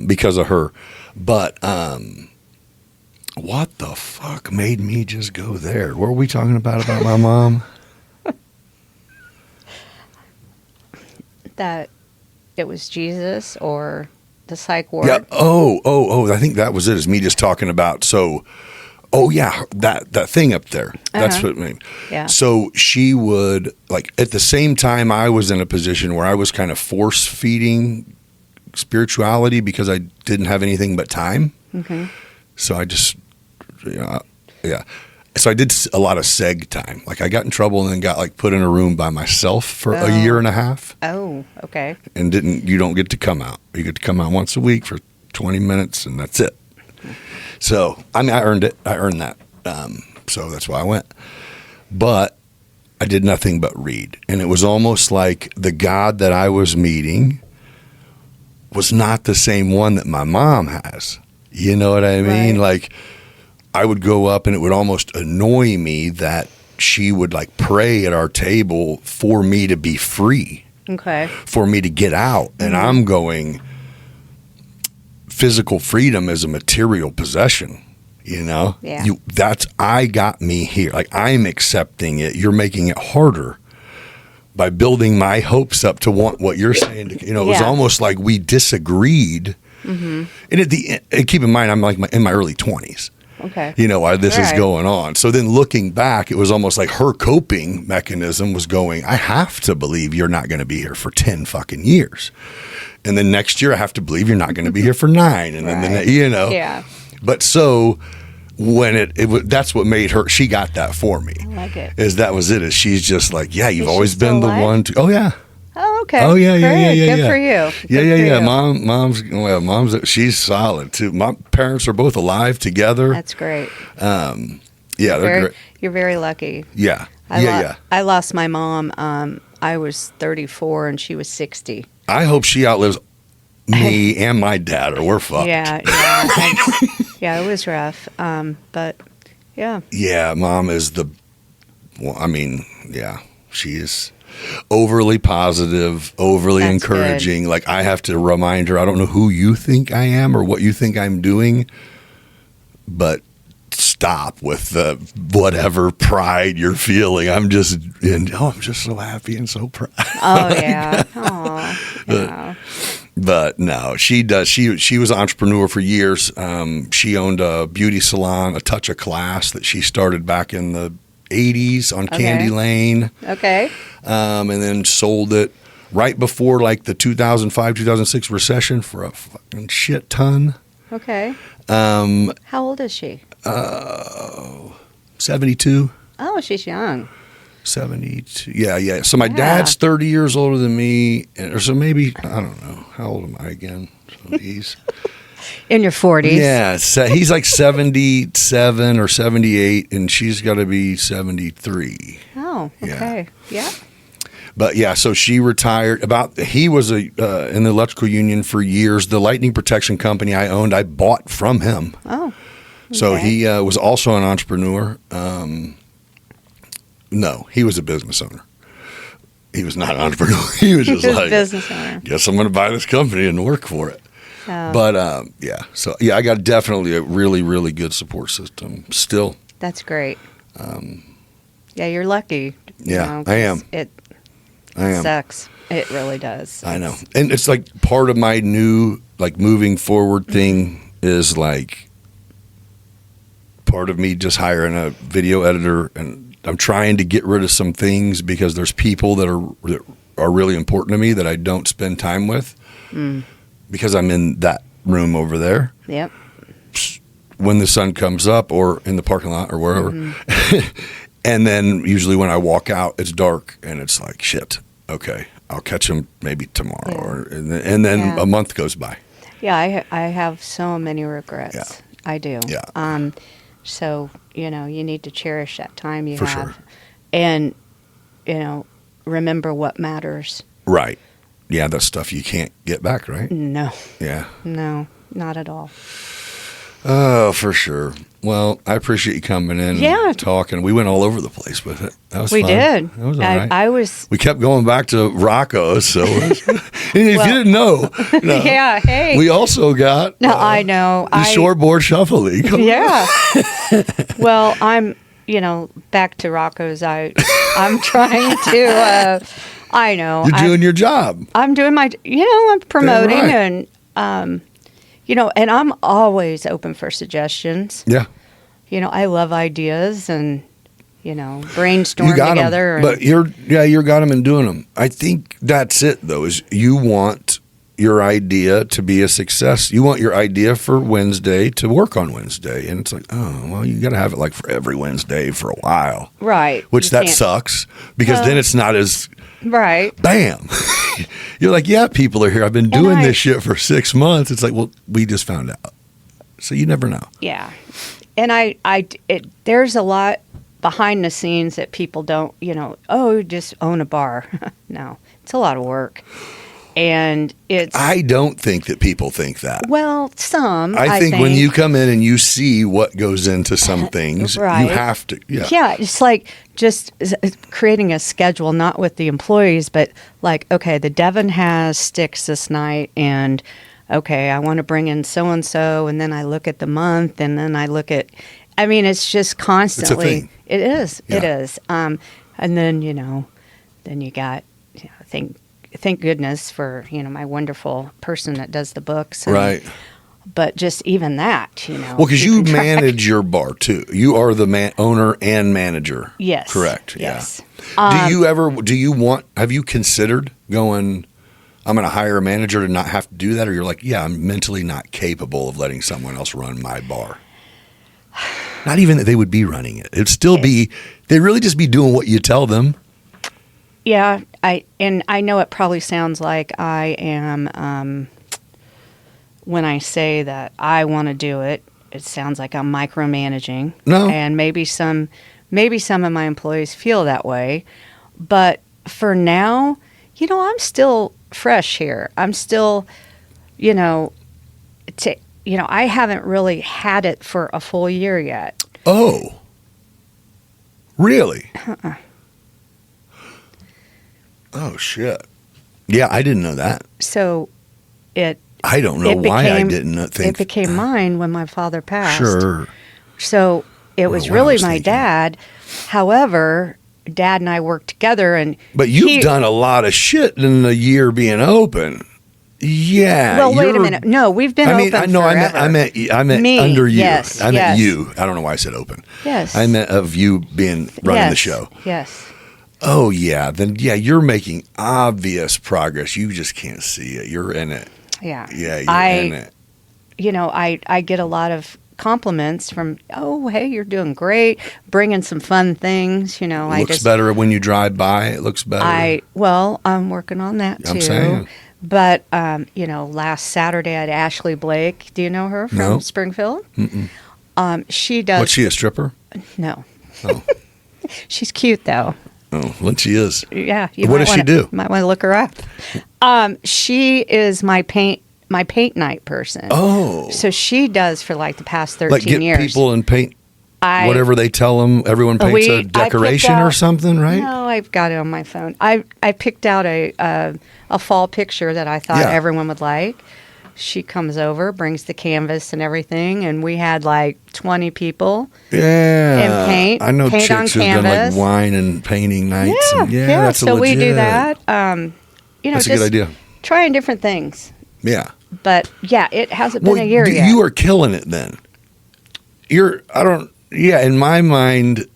because of her. But what the fuck made me just go there? What were we talking about my mom? That it was Jesus or the psych ward. Yeah. Oh. I think that was it. Is me just talking about. So, that thing up there. That's what I mean. Yeah. So she would, like, at the same time I was in a position where I was kind of force feeding spirituality because I didn't have anything but time. Mm-hmm. So I just, So I did a lot of seg time. Like I got in trouble and then got put in a room by myself for a year and a half. Oh, okay. And you don't get to come out. You get to come out once a week for 20 minutes and that's it. So, I earned it. I earned that. So that's why I went. But I did nothing but read. And it was almost like the God that I was meeting was not the same one that my mom has. You know what I mean? Right. Like, I would go up and it would almost annoy me that she would pray at our table for me to be free. Okay. For me to get out. And I'm going, physical freedom is a material possession, Yeah. I got me here. I'm accepting it. You're making it harder by building my hopes up to want what you're saying. It was almost like we disagreed. Mm-hmm. And at the end, keep in mind, I'm in my early 20s. okay. Why this is Right. going on. So then looking back, it was almost like her coping mechanism was going, I have to believe you're not going to be here for 10 fucking years. And then next year, I have to believe you're not going to be here for 9. And then, Right. Yeah. But so when that's what made her, she got that for me. I like it. Is she's just like, yeah, you've Is she always been still the alive? one to, oh yeah. Oh, okay. Oh yeah. Good for you. Yeah, Good for you. Mom's she's solid too. My parents are both alive together. That's great. Yeah, they're great. You're very lucky. Yeah. I lost my mom. I was 34 and she was 60. I hope she outlives me and my dad, or we're fucked. Yeah. Yeah, it was rough. But yeah. Yeah, Mom is she is overly positive, overly That's encouraging. Like, I have to remind her, I don't know who you think I am or what you think I'm doing, but stop with the whatever pride you're feeling. I'm just so happy and so proud. Oh yeah. Oh yeah. But no, she does. She was an entrepreneur for years. She owned a beauty salon, A Touch of Class, that she started back in the 80s on Candy Lane. Okay. And then sold it right before like the 2005-2006 recession for a fucking shit ton. Okay. How old is she? 72. Oh, she's young. 72. Yeah. So my dad's 30 years older than me, or so maybe, I don't know. How old am I again? So he's In your 40s. yeah. So he's like 77 or 78, and she's got to be 73. Oh, okay. Yeah. But yeah, so she retired. He was in the electrical union for years. The lightning protection company I owned, I bought from him. Oh. So okay. he was also an entrepreneur. No, he was a business owner. He was not an entrepreneur. He was just like, business owner. guess I'm going to buy this company and work for it. Oh, But so I got definitely a really, really good support system still. that's great. Yeah, you're lucky. Yeah, I 'cause am. It I am. sucks. It really does. I know. And it's like part of my new, like, moving forward thing is like part of me just hiring a video editor, and I'm trying to get rid of some things because there's people that are really important to me that I don't spend time with because I'm in that room over there. Yep. When the sun comes up or in the parking lot or wherever. And then usually when I walk out, it's dark and it's like, shit, okay, I'll catch them maybe tomorrow. Yeah. And then Yeah. a month goes by. Yeah, I have so many regrets. Yeah. I do. Yeah. So, you need to cherish that time you For have. sure. And, remember what matters. Right. Yeah, that's stuff you can't get back, right? No, Yeah. not at all. Oh, for sure. Well, I appreciate you coming in Yeah. and talking. We went all over the place with it. That was We fun. did. That was all right. I was. We kept going back to Rocco, so and if you didn't know, Yeah. Hey. we also got No, I know. the Shortboard Shuffle League. Yeah. Well, I'm, back to Rocco's. I'm trying to. I know. You're doing your job. I'm doing my. I'm promoting right. and. And I'm always open for suggestions. Yeah. I love ideas and, brainstorm You got together. them, but you got them and doing them. I think that's it, though, is you want your idea to be a success. You want your idea for Wednesday to work on Wednesday. And it's like, oh, well, you got to have it like for every Wednesday for a while. Right. Which You that can't- sucks because then it's not as, Right. bam. You're like, yeah, people are here. I've been doing this shit for 6 months. It's like, well, we just found out. So you never know. Yeah. And there's a lot behind the scenes that people don't, just own a bar. No, it's a lot of work. And it's. I don't think that people think that. Well, some. I think when you come in and you see what goes into some things, Right. you have to. Yeah. Yeah, it's like just creating a schedule, not with the employees, but like, okay, the Devon has sticks this night, and okay, I want to bring in so and so, and then I look at the month, and then I look at. I mean, it's just constantly. It's a thing. It is. Yeah. It is. And then then you got. Thank goodness for my wonderful person that does the books. And, Right. but just even that, Well, because you keeping track. manage your bar too. You are the owner and manager. Yes. Correct. Yes. Yeah. Have you considered going, I'm going to hire a manager to not have to do that? Or you're like, yeah, I'm mentally not capable of letting someone else run my bar. Not even that they would be running it. It'd still be, they'd really just be doing what you tell them. Yeah. I know it probably sounds like I am, when I say that I want to do it, it sounds like I'm micromanaging. No. And maybe some of my employees feel that way. But for now, I'm still fresh here. I'm still, I haven't really had it for a full year yet. Oh, really? Oh, shit. Yeah, I didn't know that. So I don't know why I didn't think. It became mine when my father passed. Sure. So it was what I really was my thinking. Dad. However, Dad and I worked together, But you've done a lot of shit in the year being open. Yeah. Well, wait a minute. No, we've been open forever. I meant Me, under you. yes, I meant yes. you. I don't know why I said open. Yes. I meant of you running the show. Yes. Oh yeah. Then you're making obvious progress. You just can't see it. You're in it. Yeah. Yeah, you're in it. I get a lot of compliments from, oh, hey, you're doing great, bringing some fun things. Looks better when you drive by. It looks better. I'm working on that too. I'm saying. But last Saturday I had Ashley Blake. Do you know her from No. Springfield? Mm-mm. She does. What's she, a stripper? No. Oh. She's cute though. Oh, well, she is. Yeah. What does she do? Might want to look her up. She is my paint night person. Oh. So she does for like the past 13 Like get years. people and paint whatever they tell them. Everyone paints a decoration or something, right? No, I've got it on my phone. I picked out a fall picture that I thought everyone would like. She comes over, brings the canvas and everything, and we had like 20 people. Yeah. And paint. I know paint chicks on who've done canvas. like wine and painting nights. Yeah, and that's so we do legit. that. That's a good idea. Trying different things. Yeah. But yeah, it hasn't been a year yet. You are killing it then. In my mind,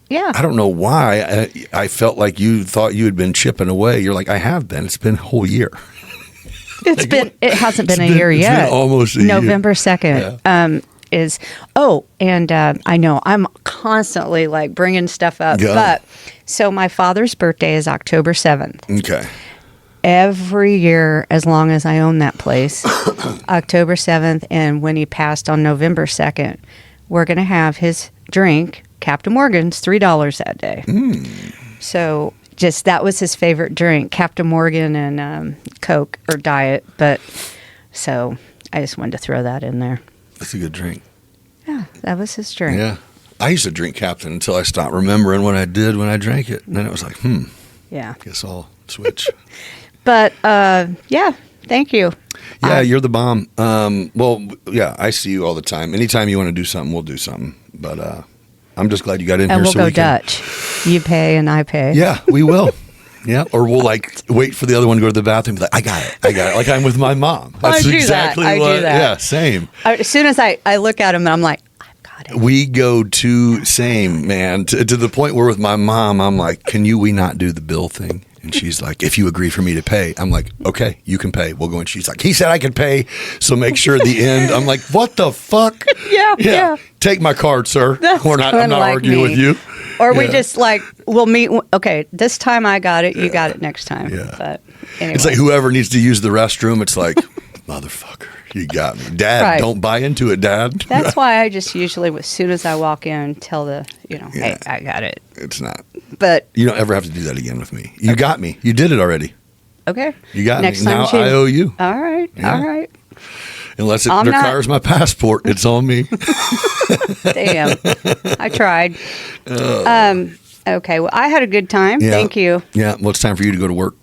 Yeah. I don't know why. I felt like you thought you had been chipping away. You're like, I have been. It's been a whole year. It hasn't been a year yet. It's been almost a year. November 2nd I know I'm constantly like bringing stuff up. Go. But so my father's birthday is October 7th. Okay. Every year, as long as I own that place, October 7th, and when he passed on November 2nd, we're going to have his drink, Captain Morgan's, $3 that day. So that was his favorite drink, Captain Morgan and Coke or Diet. But so I just wanted to throw that in there. That's a good drink. Yeah, that was his drink. Yeah. I used to drink Captain until I stopped remembering what I did when I drank it. And then it was like, Yeah. guess I'll switch. But thank you. Yeah, you're the bomb. I see you all the time. Anytime you want to do something, we'll do something. But I'm just glad you got in And here. we'll So go we can, Dutch. You pay and I pay. Yeah, we will. Yeah, or we'll like wait for the other one to go to the bathroom. And be like, I got it. Like I'm with my mom. That's I do exactly that. I what. do that. Yeah, same. As soon as I look at him, and I'm like, I've got it. We go to same man to the point where with my mom, I'm like, we not do the bill thing? And she's like, if you agree for me to pay, I'm like, okay, you can pay. We'll go. And she's like, he said I could pay, so make sure at the end. I'm like, what the fuck? Yeah. Take my card, sir. That's I'm not unlike arguing me. with you. Or we just we'll meet. Okay, this time I got it. You got it next time. Yeah. But anyway. It's like whoever needs to use the restroom, it's like, motherfucker, you got me. Dad, Right. don't buy into it, Dad. That's why I just usually, as soon as I walk in, tell hey, I got it. It's not. But You don't ever have to do that again with me. You got me. You did it already. okay, You got next me. time Now too. I owe you. All right, Yeah. all right. Unless it I'm not- requires my passport, it's on me. Damn, I tried. Okay, well, I had a good time. Yeah. Thank you. Yeah, well, it's time for you to go to work.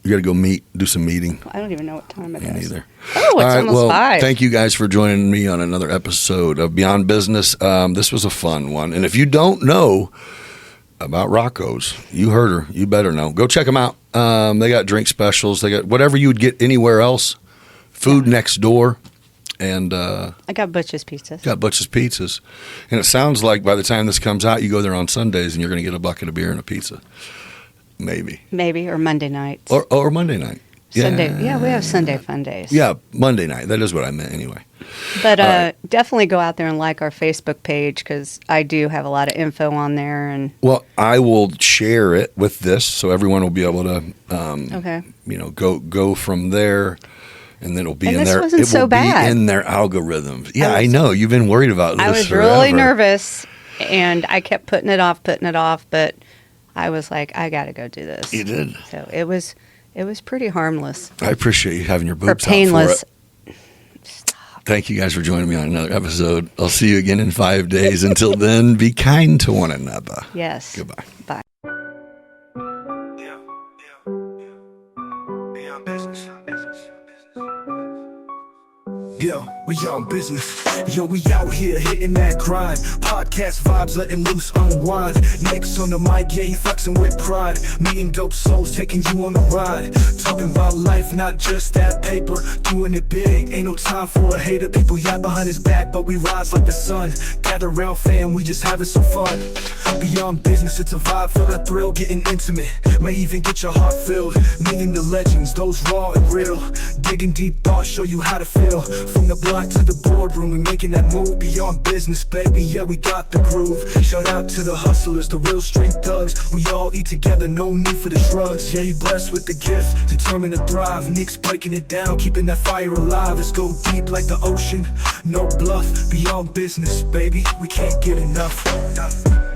You got to go do some meeting. I don't even know what time it is. Me neither. Oh, it's All right, almost well, 5. thank you guys for joining me on another episode of Beyond Business. This was a fun one. And if you don't know about Rocco's, you heard her. You better know. Go check them out. They got drink specials. They got whatever you would get anywhere else. Food next door. and I got Butch's Pizzas. got Butch's Pizzas. And it sounds like by the time this comes out, you go there on Sundays and you're going to get a bucket of beer and a pizza. Maybe. Maybe, or Monday nights. Or Monday night. Sunday. Yeah, we have Sunday fun days. Yeah, Monday night. That is what I meant anyway. But right. definitely go out there and like our Facebook page, because I do have a lot of info on there. And Well, I will share it with this so everyone will be able to, okay. Go from there. And then it'll be And in this their wasn't so bad. be in their algorithms. Yeah, I know. You've been worried about this I was forever. really nervous, and I kept putting it off, but I was like, I got to go do this. You did. So it was pretty harmless. I appreciate you having your Or boobs painless. out for it. Thank you guys for joining me on another episode. I'll see you again in 5 days. Until then, be kind to one another. Yes. Goodbye. Bye. Yo, we on business. Yo, we out here hitting that grind. Podcast vibes, letting loose, unwind. Nick's on the mic, yeah, he flexing with pride. Meeting dope souls, taking you on the ride. Talking about life, not just that paper. Doing it big, ain't no time for a hater. People yap behind his back, but we rise like the sun. Gather round, fam, we just having some fun. Beyond business, it's a vibe, feel that thrill, getting intimate. May even get your heart filled. Meeting the legends, those raw and real. Digging deep thoughts, show you how to feel. From the block to the boardroom, we making that move. Beyond business, baby, yeah, we got the groove. Shout out to the hustlers, the real street thugs. We all eat together, no need for the drugs. Yeah, you blessed with the gift, determined to thrive. Nick's breaking it down, keeping that fire alive. Let's go deep like the ocean, no bluff. Beyond business, baby, we can't get enough.